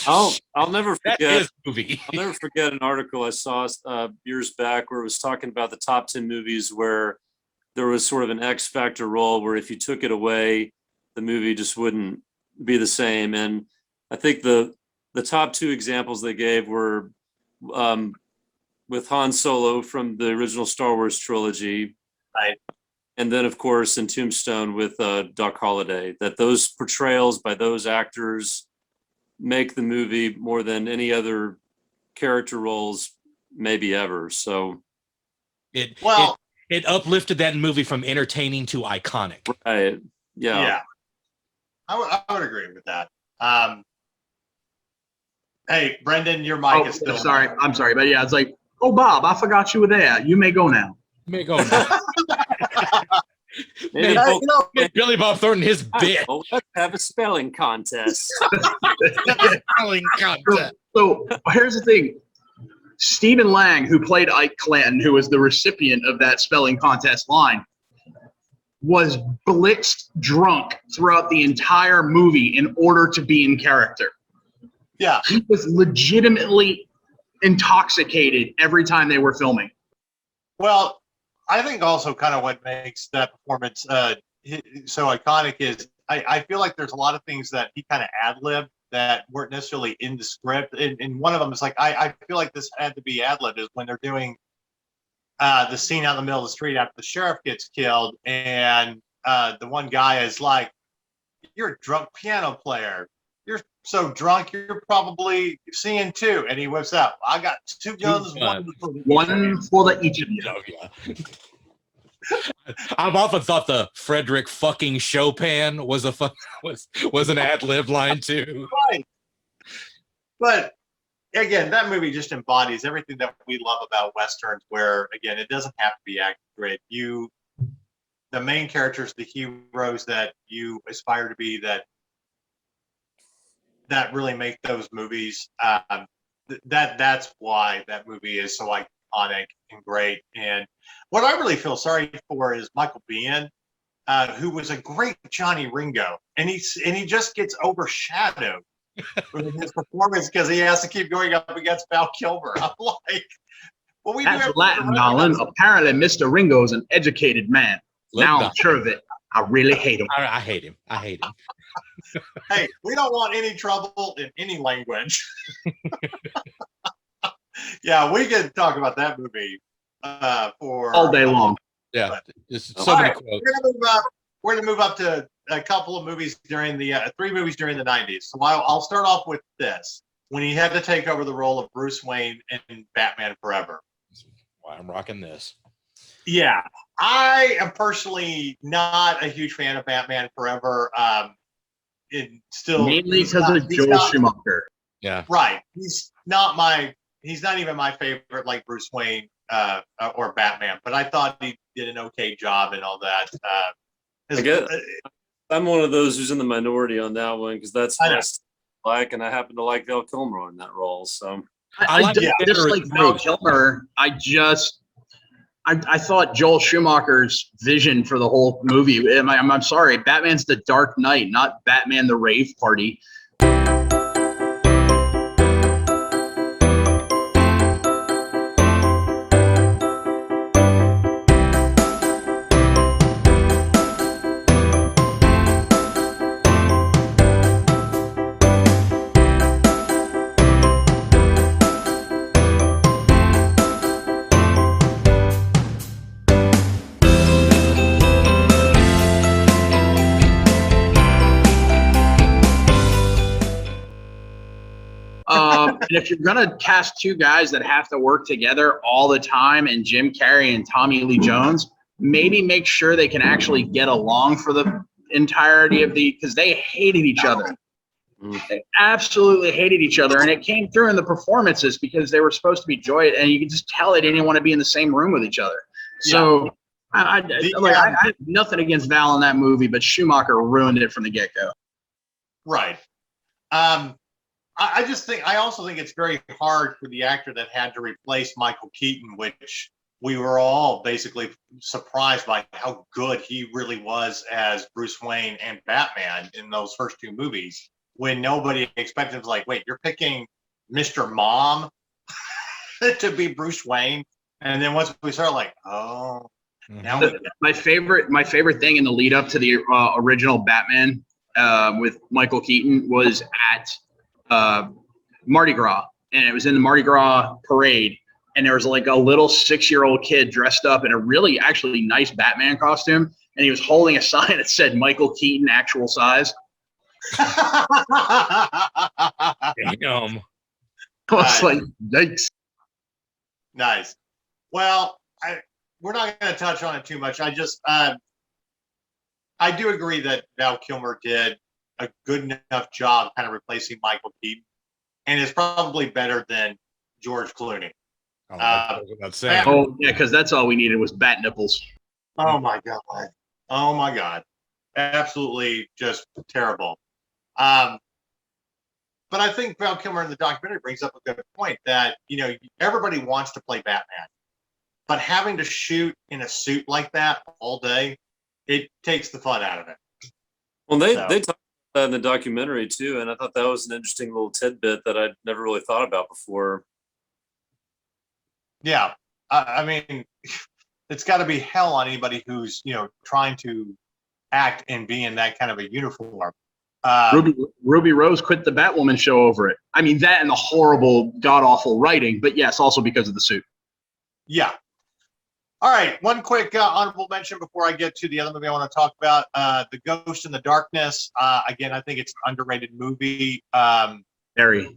I'll never That forget. is movie. I'll never forget an article I saw years back where it was talking about the top 10 movies where there was sort of an X factor role where if you took it away, the movie just wouldn't be the same. And I think the top two examples they gave were with Han Solo from the original Star Wars trilogy. Right. And then, of course, in Tombstone with Doc Holliday, that those portrayals by those actors make the movie more than any other character roles maybe ever. So It uplifted that movie from entertaining to iconic. right. Yeah. I would agree with that. Hey, Brendan, your mic is still sorry. I'm sorry, but yeah, it's like, oh, Bob, I forgot you were there. You may go now. May go now. Maybe Hey, both- you know, Billy Bob Thornton, his bit. Oh, let's have a spelling contest. So here's the thing. Stephen Lang, who played Ike Clanton, who was the recipient of that spelling contest line, was blitzed drunk throughout the entire movie in order to be in character. yeah. He was legitimately intoxicated every time they were filming. Well, I think also kind of what makes that performance so iconic is I feel like there's a lot of things that he kind of ad-libbed that weren't necessarily in the script. And one of them is like, I feel like this had to be ad-libbed, is when they're doing the scene out in the middle of the street after the sheriff gets killed. And the one guy is like, you're a drunk piano player. You're so drunk, you're probably seeing two. And he whips out, I got two guns, One for the each of you. Oh, yeah. I've often thought the Frederick fucking Chopin was an ad-lib line too. Right. But again, that movie just embodies everything that we love about Westerns, where again, it doesn't have to be accurate. The main characters, the heroes that you aspire to be, that really make those movies. That's why that movie is so iconic and great. And what I really feel sorry for is Michael Biehn, who was a great Johnny Ringo, and he just gets overshadowed with his performance because he has to keep going up against Val Kilmer. I'm like, well, we do That's have Latin, Nolan. Apparently, Mr. Ringo's an educated man. Now I'm sure of it. I really hate him. I hate him. Hey, we don't want any trouble in any language. Yeah, we could talk about that movie for All day long. Yeah, just All so many right, quotes. we're gonna move up to a couple of movies during the 3 movies during the 90s. So I'll start off with this: when he had to take over the role of Bruce Wayne in Batman Forever. Why I'm rocking this. Yeah, I am personally not a huge fan of Batman Forever. Mainly because of Joel Schumacher. Yeah. Right. He's not even my favorite, like Bruce Wayne or Batman, but I thought he did an okay job and all that. I'm one of those who's in the minority on that one because that's what I like, and I happen to like Val Kilmer in that role. So I just like Val Kilmer. I thought Joel Schumacher's vision for the whole movie. I'm sorry, Batman's the Dark Knight, not Batman the Rave Party. if you're gonna cast two guys that have to work together all the time, and Jim Carrey and Tommy Lee Jones, maybe make sure they can actually get along for the entirety of because they hated each other. They absolutely hated each other, and it came through in the performances because they were supposed to be joyous, and you could just tell they didn't want to be in the same room with each other. So I have nothing against Val in that movie, but Schumacher ruined it from the get-go. Right. I also think it's very hard for the actor that had to replace Michael Keaton, which we were all basically surprised by how good he really was as Bruce Wayne and Batman in those first two movies, when nobody expected. It was like, wait, you're picking Mr. Mom to be Bruce Wayne? And then once we started, like, oh, now my favorite thing in the lead up to the original Batman with Michael Keaton was at Mardi Gras, and it was in the Mardi Gras parade, and there was like a little 6-year-old kid dressed up in a really actually nice Batman costume, and he was holding a sign that said Michael Keaton actual size. Damn. I was like, yikes. Nice. Well, we're not going to touch on it too much. I do agree that Val Kilmer did a good enough job kind of replacing Michael Keaton, and is probably better than George Clooney. Oh, I was about to say. Oh, yeah, because that's all we needed was bat nipples. Oh, my God. Oh, my God. Absolutely just terrible. But I think Val Kilmer in the documentary brings up a good point that, everybody wants to play Batman, but having to shoot in a suit like that all day, it takes the fun out of it. Well, they talked about that in the documentary too, and I thought that was an interesting little tidbit that I'd never really thought about before. Yeah. I mean, it's got to be hell on anybody who's, trying to act and be in that kind of a uniform. Ruby Rose quit the Batwoman show over it. I mean, that and the horrible, god-awful writing, but yes, also because of the suit. Yeah. All right. One quick honorable mention before I get to the other movie I want to talk about, The Ghost in the Darkness. Again, I think it's an underrated movie. Very.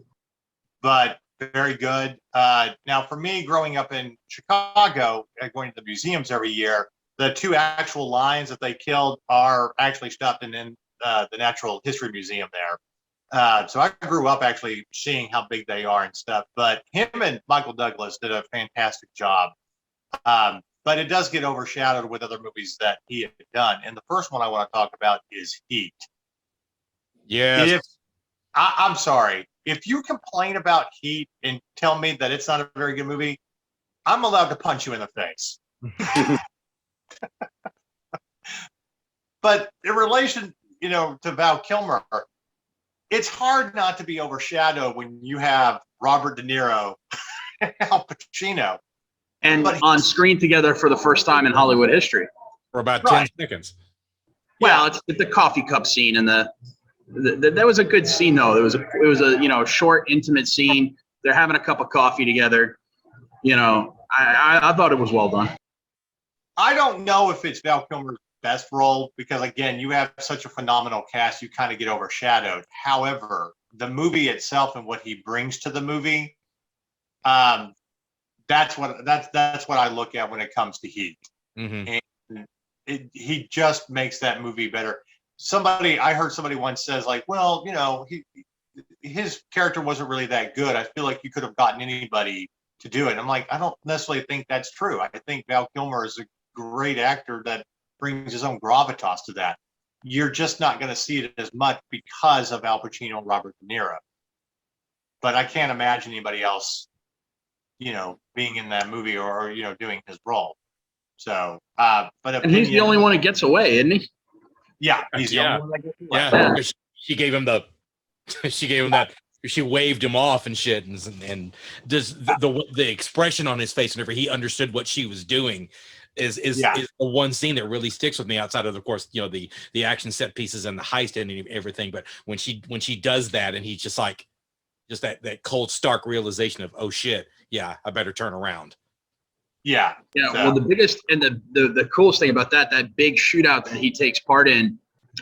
But very good. Now, for me, growing up in Chicago, going to the museums every year, the two actual lions that they killed are actually stuffed in the Natural History Museum there. So I grew up actually seeing how big they are and stuff. But him and Michael Douglas did a fantastic job. But it does get overshadowed with other movies that he had done. And the first one I want to talk about is Heat. Yes. I'm sorry. If you complain about Heat and tell me that it's not a very good movie, I'm allowed to punch you in the face. But in relation, to Val Kilmer, it's hard not to be overshadowed when you have Robert De Niro and Al Pacino. And on screen together for the first time in Hollywood history. For about 10 seconds. Well, it's the coffee cup scene, and that was a good scene though. It was a short, intimate scene. They're having a cup of coffee together. I thought it was well done. I don't know if it's Val Kilmer's best role because, again, you have such a phenomenal cast, you kind of get overshadowed. However, the movie itself and what he brings to the movie, that's what I look at when it comes to Heat. Mm-hmm. And he just makes that movie better. I heard somebody once says, like, well, his character wasn't really that good. I feel like you could have gotten anybody to do it. I'm like, I don't necessarily think that's true. I think Val Kilmer is a great actor that brings his own gravitas to that. You're just not going to see it as much because of Al Pacino and Robert De Niro. But I can't imagine anybody else, being in that movie or doing his role. So, and he's the only one that gets away, isn't he? Yeah, he's the only one that gets away. Yeah, she gave him that. She waved him off and shit, and does the expression on his face whenever he understood what she was doing is the one scene that really sticks with me. Outside of course, the action set pieces and the heist and everything, but when she does that, and he's just like, that cold, stark realization of, oh shit, yeah, I better turn around. Yeah. Well, the biggest and the coolest thing about that big shootout that he takes part in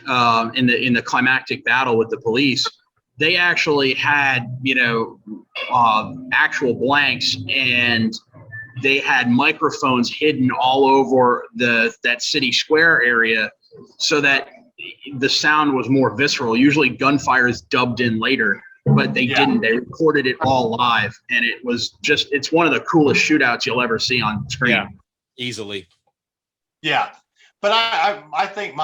the climactic battle with the police, they actually had, actual blanks, and they had microphones hidden all over that city square area so that the sound was more visceral. Usually gunfire is dubbed in later, but they didn't. They recorded it all live, and it's one of the coolest shootouts you'll ever see on screen. Yeah, easily. Yeah. But I think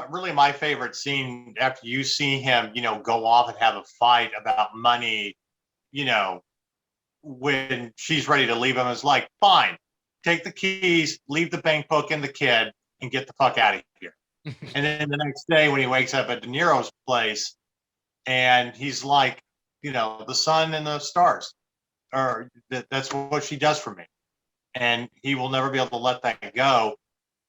really my favorite scene after you see him, go off and have a fight about money, when she's ready to leave him, is like, fine, take the keys, leave the bank book and the kid, and get the fuck out of here. And then the next day when he wakes up at De Niro's place, and he's like, the sun and the stars, or that's what she does for me. And he will never be able to let that go,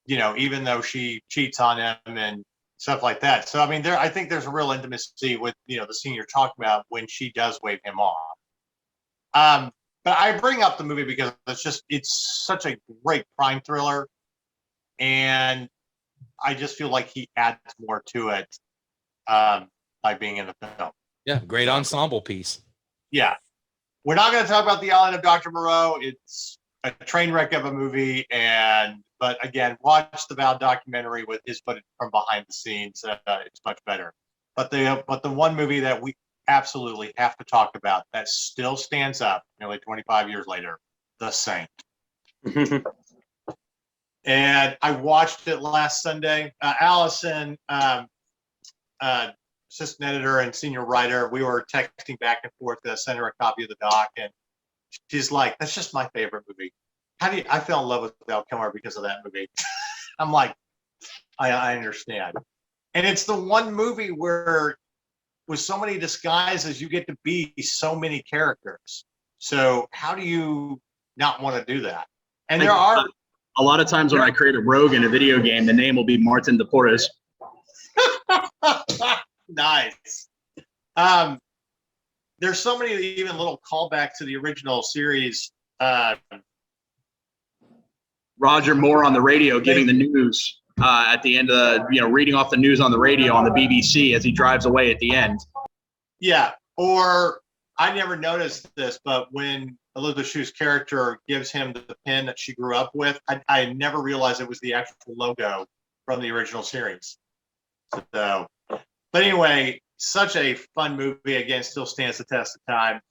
even though she cheats on him and stuff like that. So, I mean, I think there's a real intimacy with, the scene you're talking about when she does wave him off. But I bring up the movie because it's such a great crime thriller. And I just feel like he adds more to it by being in the film. Yeah, great ensemble piece. Yeah. We're not going to talk about The Island of Dr. Moreau. It's a train wreck of a movie. But again, watch the Val documentary with his footage from behind the scenes. It's much better. But the one movie that we absolutely have to talk about that still stands up nearly 25 years later, The Saint. And I watched it last Sunday. Allison, assistant editor and senior writer, we were texting back and forth to send her a copy of the doc, and she's like, "That's just my favorite movie." I fell in love with Val Kilmer because of that movie. I'm like, I understand. And it's the one movie where, with so many disguises, you get to be so many characters. So how do you not want to do that? And there are a lot of times when I create a rogue in a video game, the name will be Martin de Porres. Nice. There's so many even little callbacks to the original series. Roger Moore on the radio giving the news at the end of reading off the news on the radio on the BBC as he drives away at the end. Yeah. Or I never noticed this, but when Elizabeth Shue's character gives him the pin that she grew up with, I never realized it was the actual logo from the original series. So, but anyway, such a fun movie. Again, still stands the test of time.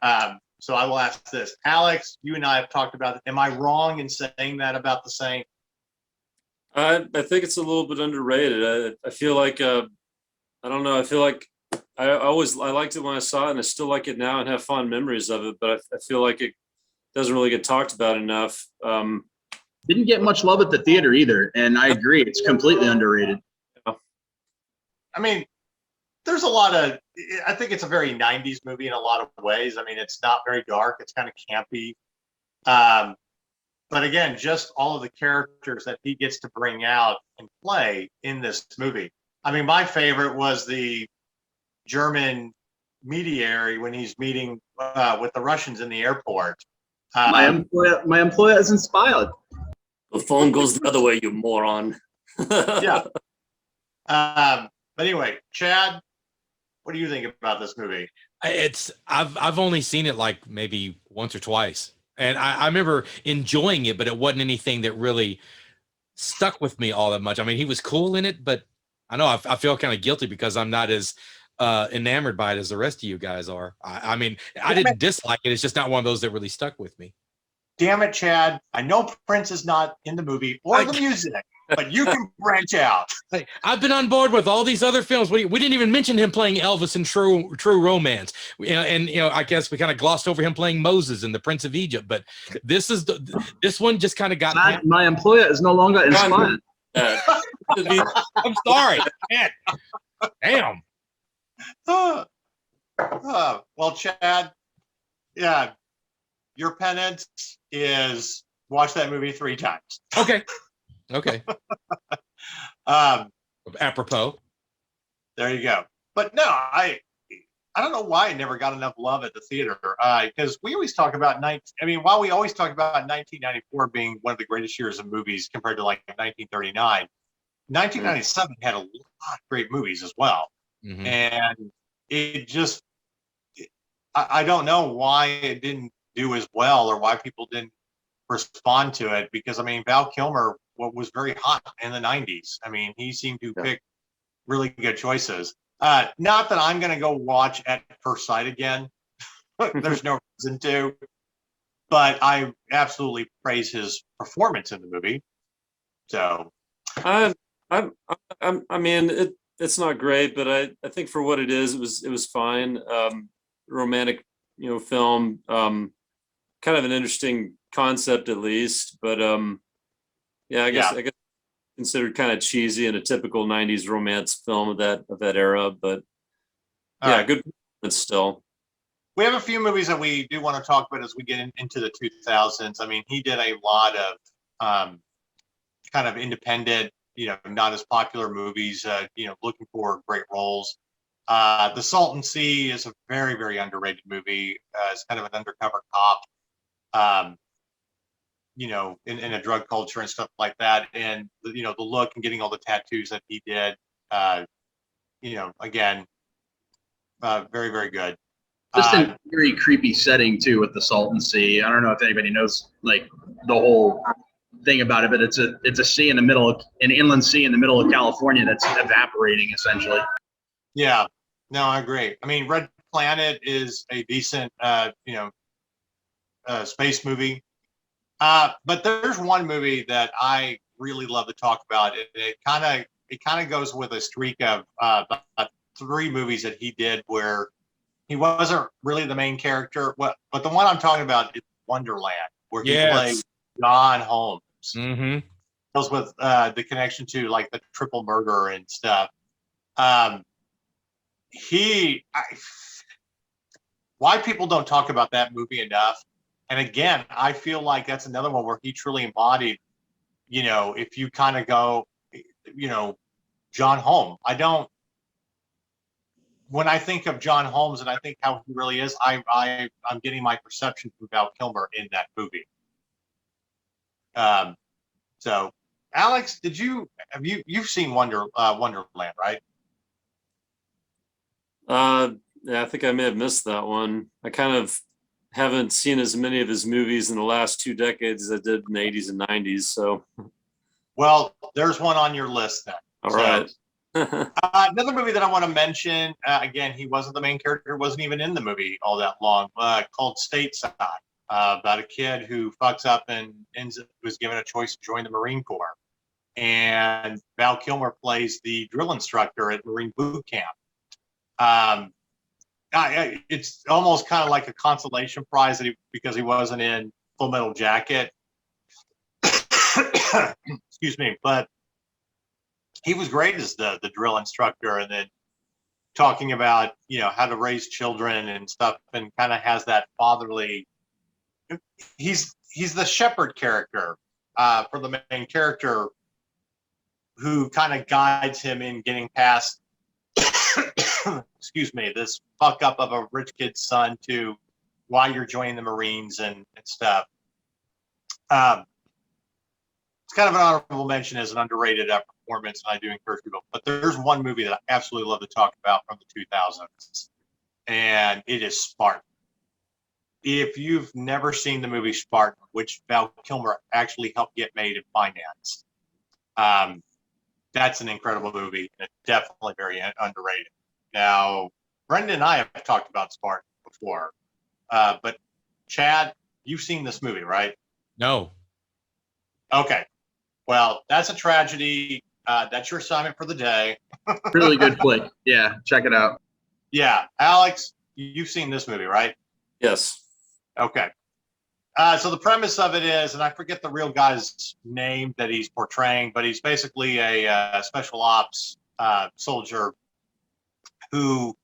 So I will ask this. Alex, you and I have talked about it. Am I wrong in saying that about The Saint? I think it's a little bit underrated. I feel like I don't know. I feel like I liked it when I saw it, and I still like it now and have fond memories of it. But I feel like it doesn't really get talked about enough. Didn't get much love at the theater either, and I agree, it's completely underrated. I mean, there's a lot of, I think it's a very 90s movie in a lot of ways. I mean, it's not very dark. It's kind of campy. But again, just all of the characters that he gets to bring out and play in this movie. I mean, my favorite was the German mediary when he's meeting with the Russians in the airport. My employer is inspired. The phone goes the other way, you moron. Yeah. But anyway, Chad, what do you think about this movie? I've only seen it like maybe once or twice, and I remember enjoying it, but it wasn't anything that really stuck with me all that much. I mean, he was cool in it, but I know I feel kind of guilty because I'm not as enamored by it as the rest of you guys are. I mean, I didn't dislike it. It's just not one of those that really stuck with me. Damn it, Chad. I know Prince is not in the movie or the music, but you can branch out. Hey, I've been on board with all these other films. We didn't even mention him playing Elvis in True Romance. I guess we kind of glossed over him playing Moses in The Prince of Egypt. But this one just kind of got. My employer is no longer inspired. I'm sorry. Man. Damn. Well, Chad, yeah, your penance is watch that movie 3 times. Okay. Apropos. There you go. But no, I don't know why it never got enough love at the theater. Because we always talk about while we always talk about 1994 being one of the greatest years of movies compared to like 1939, 1997 had a lot of great movies as well. Mm-hmm. And it just I don't know why it didn't do as well or why people didn't respond to it, because I mean Val Kilmer was very hot in the 90s. I mean, he seemed to pick really good choices. Not that I'm going to go watch At First Sight again. There's no reason to, but I absolutely praise his performance in the movie. So, I, I mean, it's not great, but I think for what it is, it was fine. Romantic, film, kind of an interesting concept at least, but yeah, I guess considered kind of cheesy and a typical '90s romance film of that era, but yeah, right. good performance still. We have a few movies that we do want to talk about as we get into the 2000s. I mean, he did a lot of kind of independent, not as popular movies, looking for great roles. The Salton Sea is a very, very underrated movie. It's kind of an undercover cop, in a drug culture and stuff like that. And, the look and getting all the tattoos that he did, again, very, very good. Just in a very creepy setting too with the Salton Sea. I don't know if anybody knows like the whole thing about it, but it's a sea in the middle of an inland sea in the middle of California that's evaporating essentially. Yeah, no, I agree. I mean, Red Planet is a decent, space movie. But there's one movie that I really love to talk about. It kind of goes with a streak of about 3 movies that he did where he wasn't really the main character. But the one I'm talking about is Wonderland, where he played John Holmes. Mm-hmm. Deals with the connection to like the triple murder and stuff. Why people don't talk about that movie enough. And again, I feel like that's another one where he truly embodied, if you kind of go, John Holmes. When I think of John Holmes and I think how he really is, I'm getting my perception from Val Kilmer in that movie. So Alex, you've seen Wonderland, right? Yeah, I think I may have missed that one. I kind of haven't seen as many of his movies in the last 2 decades as I did in the 80s and 90s. So, well, there's one on your list then. All right. Another movie that I want to mention, again, he wasn't the main character, wasn't even in the movie all that long, called Stateside, about a kid who fucks up and was given a choice to join the Marine Corps. And Val Kilmer plays the drill instructor at Marine boot camp. It's almost kind of like a consolation prize because he wasn't in Full Metal Jacket. Excuse me, but he was great as the drill instructor, and then talking about how to raise children and stuff, and kind of has that fatherly. He's the shepherd character for the main character, who kind of guides him in getting past. Excuse me, this fuck up of a rich kid's son to why you're joining the Marines and stuff. It's kind of an honorable mention as an underrated performance, and I do encourage people. But there's one movie that I absolutely love to talk about from the 2000s, and it is Spartan. If you've never seen the movie Spartan, which Val Kilmer actually helped get made and financed, that's an incredible movie, and it's definitely very underrated. Now, Brendan and I have talked about Spartan before, but Chad, you've seen this movie, right? No. Okay. Well, that's a tragedy. That's your assignment for the day. Really good flick. Yeah, check it out. Yeah. Alex, you've seen this movie, right? Yes. Okay. So the premise of it is, and I forget the real guy's name that he's portraying, but he's basically a special ops soldier who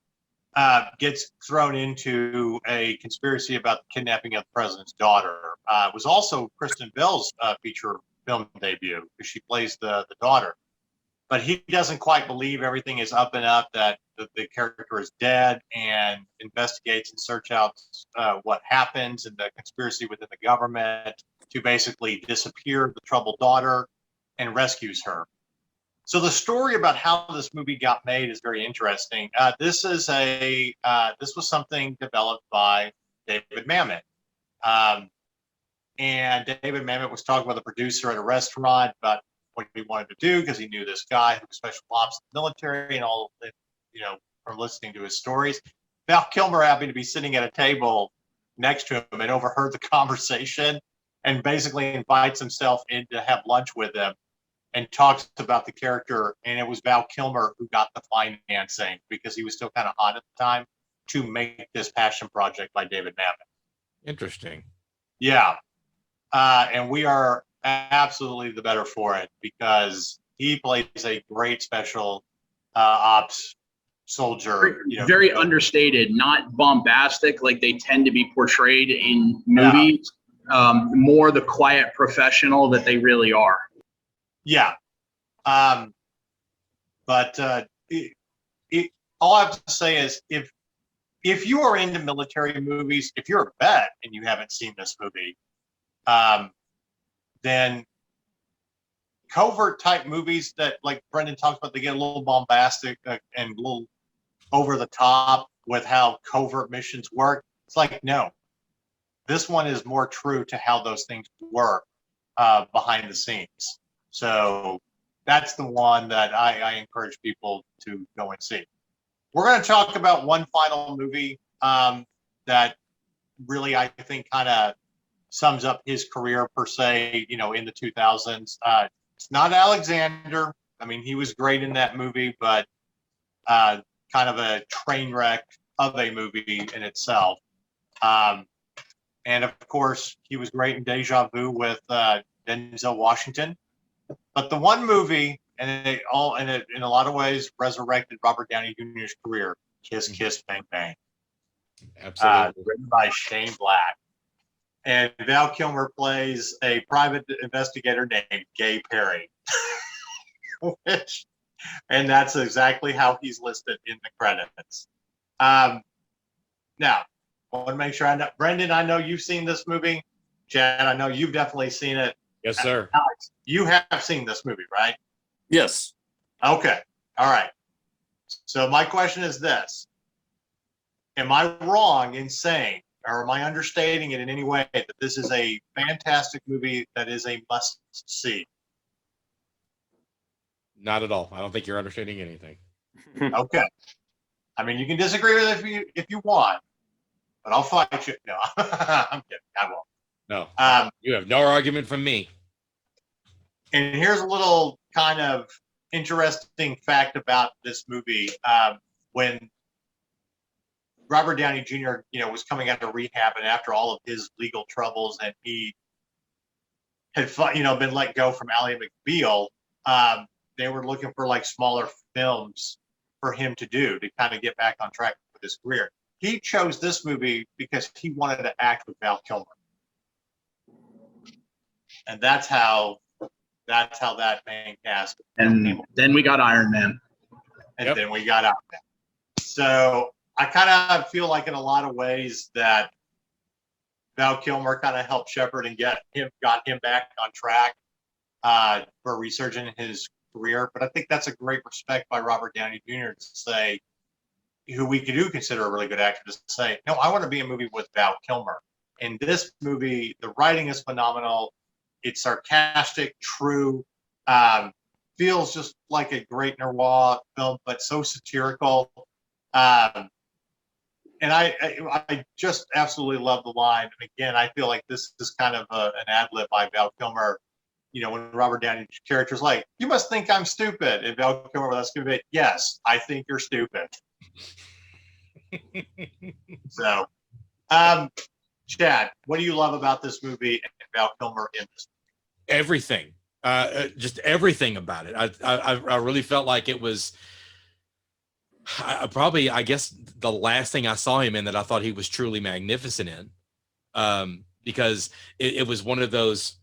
gets thrown into a conspiracy about the kidnapping of the president's daughter. It was also Kristen Bell's feature film debut, because she plays the daughter. But he doesn't quite believe everything is up and up, that the character is dead, and investigates and search out what happens and the conspiracy within the government to basically disappear the troubled daughter and rescues her. So the story about how this movie got made is very interesting. This was something developed by David Mamet. And David Mamet was talking with a producer at a restaurant about what he wanted to do because he knew this guy who was special ops in the military and all, from listening to his stories. Val Kilmer happened to be sitting at a table next to him and overheard the conversation and basically invites himself in to have lunch with him and talks about the character. And it was Val Kilmer who got the financing because he was still kind of hot at the time to make this passion project by David Mamet. Interesting. Yeah. And we are absolutely the better for it because he plays a great special ops soldier. Very understated, not bombastic like they tend to be portrayed in movies. More the quiet professional that they really are. Yeah. But all I have to say is if you are into military movies, if you're a vet and you haven't seen this movie, then covert type movies that, like Brendan talks about, they get a little bombastic and a little over the top with how covert missions work. It's like, no, this one is more true to how those things work behind the scenes. So that's the one that I encourage people to go and see. We're going to talk about one final movie that really, I think, kind of sums up his career per se, in the 2000s. It's not Alexander. I mean, he was great in that movie, but kind of a train wreck of a movie in itself. And of course, he was great in Deja Vu with Denzel Washington. But the one movie, and it in a lot of ways resurrected Robert Downey Jr.'s career, Kiss Kiss Bang Bang. Absolutely. Written by Shane Black. And Val Kilmer plays a private investigator named Gay Perry. And that's exactly how he's listed in the credits. Now, I want to make sure I know. Brendan, I know you've seen this movie. Chad, I know you've definitely seen it. Yes, sir. Alex, you have seen this movie, right? Yes. Okay. All right. So my question is this. Am I wrong in saying, or am I understating it in any way, that this is a fantastic movie that is a must-see? Not at all. I don't think you're understanding anything. Okay. I mean, you can disagree with it if you want, but I'll fight you. No, I'm kidding. I won't. No. You have no argument from me. And here's a little kind of interesting fact about this movie. When Robert Downey Jr., was coming out of rehab, and after all of his legal troubles, and he had, been let go from Ally McBeal, they were looking for like smaller films for him to do to kind of get back on track with his career. He chose this movie because he wanted to act with Val Kilmer, and that's how that main cast. And then we got Iron Man. And then we got Iron Man. So I kind of feel like in a lot of ways that Val Kilmer kind of helped shepherd and got him back on track for resurging his career. But I think that's a great respect by Robert Downey Jr. to say, who we do consider a really good actor, to say, no, I want to be in a movie with Val Kilmer. In this movie, the writing is phenomenal. It's sarcastic, true, feels just like a great noir film, but so satirical. And I just absolutely love the line. And again, I feel like this is kind of an ad lib by Val Kilmer. When Robert Downey's character's like, "You must think I'm stupid," and Val Kilmer, that's going to be, "Yes, I think you're stupid." So, Chad, what do you love about this movie and Val Kilmer in this movie? Everything, just everything about it. I really felt like it was. I guess the last thing I saw him in that I thought he was truly magnificent in, because it was one of those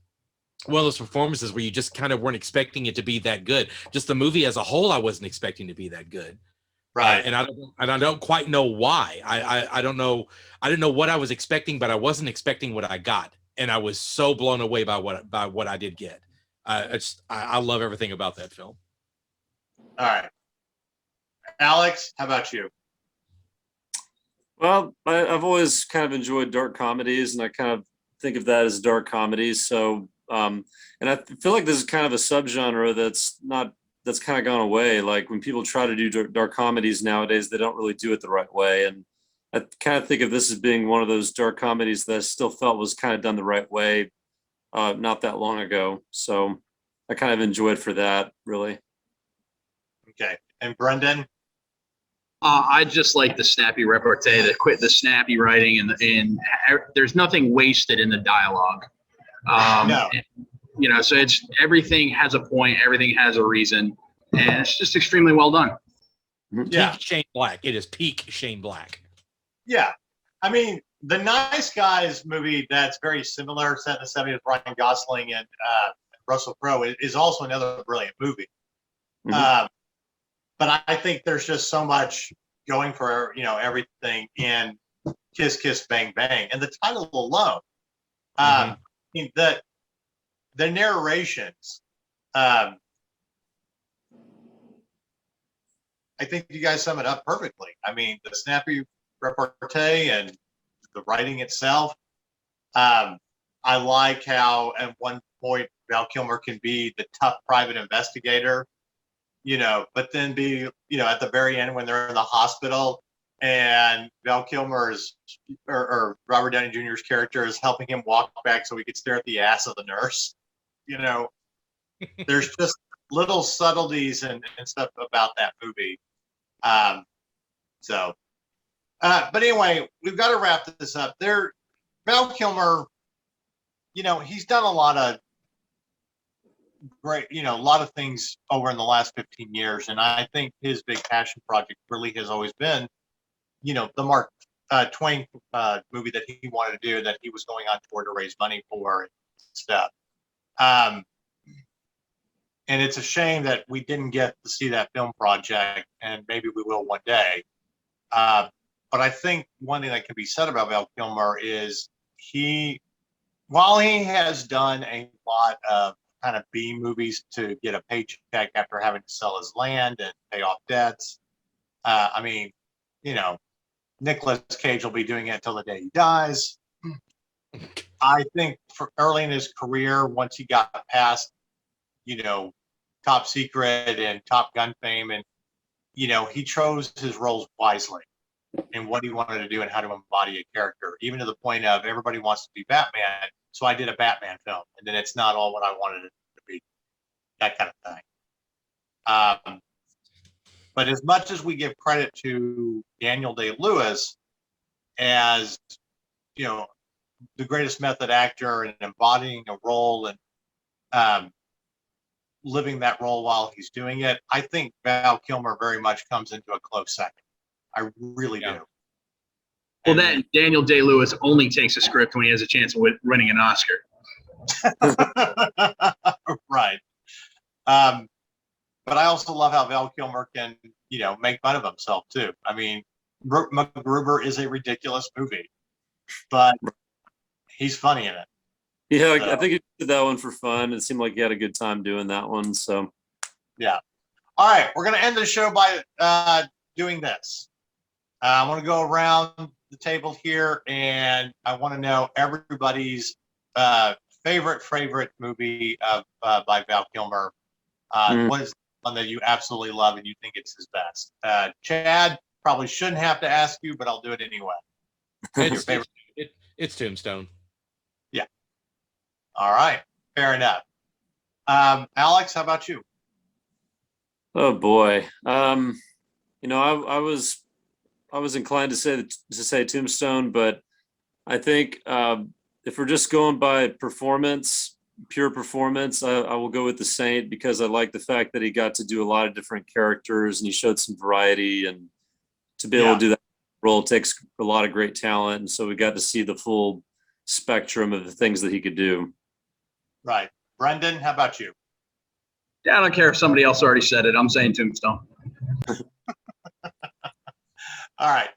performances where you just kind of weren't expecting it to be that good. Just the movie as a whole, I wasn't expecting to be that good. Right. And I don't quite know why. I don't know. I didn't know what I was expecting, but I wasn't expecting what I got, and I was so blown away by what I did get. I love everything about that film. All right. Alex, how about you? Well, I've always kind of enjoyed dark comedies, and I kind of think of that as dark comedies. So, and I feel like this is kind of a subgenre that's kind of gone away. Like when people try to do dark comedies nowadays, they don't really do it the right way. And I kind of think of this as being one of those dark comedies that I still felt was kind of done the right way, not that long ago. So I kind of enjoyed for that, really. Okay. And Brendan? I just like the snappy repartee, the snappy writing, and there's nothing wasted in the dialogue. No. You know, so it's everything has a point, everything has a reason, and it's just extremely well done. Yeah. Peak Shane Black. It is peak Shane Black. Yeah. I mean, the Nice Guys movie that's very similar, set in the 70s, Ryan Gosling and Russell Crowe, is also another brilliant movie. Mhm. But I think there's just so much going for, everything in Kiss Kiss Bang Bang. And the title alone, I mean, the narrations, I think you guys sum it up perfectly. I mean, the snappy repartee and the writing itself. I like how at one point Val Kilmer can be the tough private investigator, but then be, at the very end when they're in the hospital and Val Kilmer's or Robert Downey Jr.'s character is helping him walk back so he could stare at the ass of the nurse. There's just little subtleties and stuff about that movie. But anyway, we've got to wrap this up. Val Kilmer, he's done a lot of great, a lot of things over in the last 15 years. And I think his big passion project really has always been, the Mark Twain movie that he wanted to do, that he was going on tour to raise money for and stuff. And it's a shame that we didn't get to see that film project, and maybe we will one day. But I think one thing that can be said about Val Kilmer is while he has done a lot of kind of B movies to get a paycheck after having to sell his land and pay off debts, I mean, Nicolas Cage will be doing it until the day he dies. I think for early in his career, once he got past, Top Secret and Top Gun fame, and he chose his roles wisely and what he wanted to do and how to embody a character, even to the point of everybody wants to be Batman, so I did a Batman film, and then it's not all what I wanted it to be, that kind of thing. But as much as we give credit to Daniel Day-Lewis as, the greatest method actor and embodying a role and living that role while he's doing it, I think Val Kilmer very much comes into a close second. I really do. Well, that Daniel Day-Lewis only takes a script when he has a chance of winning an Oscar. Right. But I also love how Val Kilmer can, make fun of himself too. I mean, MacGruber is a ridiculous movie, but he's funny in it. Yeah, so I think he did that one for fun. It seemed like he had a good time doing that one. So, yeah. All right, we're going to end the show by doing this. I want to go around the table here, and I want to know everybody's favorite movie by Val Kilmer. What is one that you absolutely love and you think it's his best? Chad, probably shouldn't have to ask you, but I'll do it anyway. Your favorite? It's Tombstone. Yeah. All right. Fair enough. Alex, how about you? Oh boy. I was inclined to say Tombstone, but I think if we're just going by pure performance, I will go with The Saint, because I like the fact that he got to do a lot of different characters and he showed some variety, and to be able to do that role takes a lot of great talent. And so we got to see the full spectrum of the things that he could do. Right. Brendan, how about you? Yeah, I don't care if somebody else already said it. I'm saying Tombstone. All right.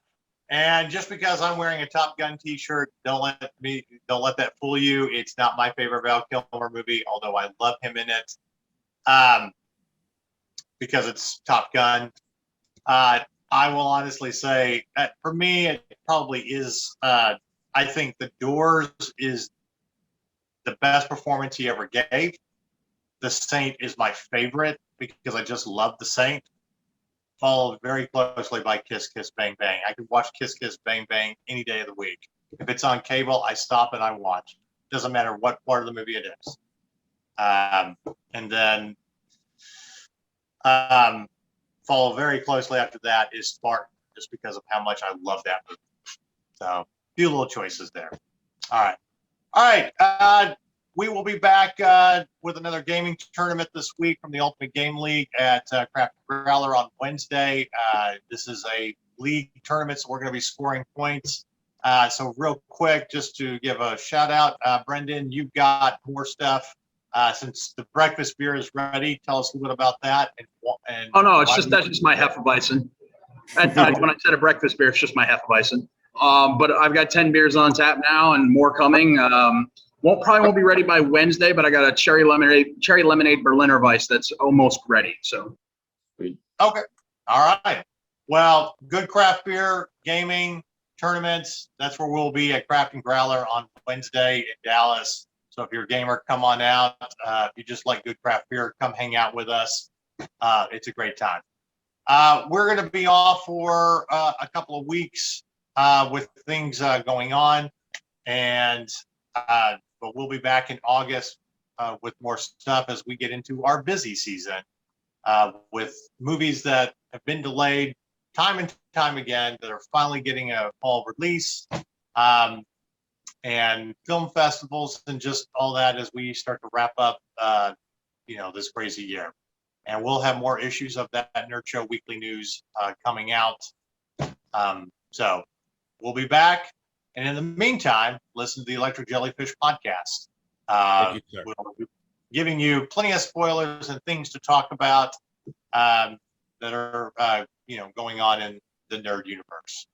And just because I'm wearing a Top Gun t-shirt, don't let that fool you. It's not my favorite Val Kilmer movie, although I love him in it. because it's Top Gun. I will honestly say that for me, it probably is. I think The Doors is the best performance he ever gave. The Saint is my favorite because I just love The Saint. Followed very closely by Kiss Kiss Bang Bang. I could watch Kiss Kiss Bang Bang any day of the week. If it's on cable, I stop and I watch. Doesn't matter what part of the movie it is. And then follow very closely after that is Spartan, just because of how much I love that movie. So a few little choices there. All right. We will be back with another gaming tournament this week from the Ultimate Game League at Craft Growler on Wednesday. This is a league tournament, so we're going to be scoring points. So real quick, just to give a shout out, Brendan, you've got more stuff. Since the breakfast beer is ready, tell us a little bit about that. And Oh no, that's just my Hefeweizen. When I said a breakfast beer, it's just my Hefeweizen. But I've got 10 beers on tap now and more coming. Probably won't be ready by Wednesday, but I got a cherry lemonade Berliner Weiss that's almost ready. So. Okay. All right. Well, good craft beer, gaming, tournaments. That's where we'll be at Craft and Growler on Wednesday in Dallas. So if you're a gamer, come on out. If you just like good craft beer, come hang out with us. It's a great time. We're going to be off for a couple of weeks with things going on, but we'll be back in August with more stuff as we get into our busy season with movies that have been delayed time and time again that are finally getting a fall release. And film festivals and just all that as we start to wrap up, this crazy year. And we'll have more issues of that Nerd Show Weekly News coming out. So we'll be back. And in the meantime, listen to the Electric Jellyfish podcast. Thank you, sir. We'll be giving you plenty of spoilers and things to talk about that are, going on in the nerd universe.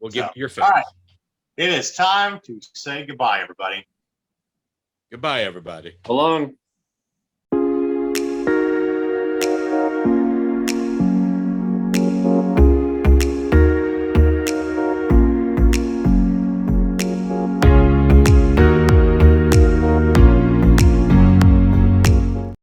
We'll give your All favorites. right. It is time to say goodbye, everybody. Goodbye, everybody. Belong.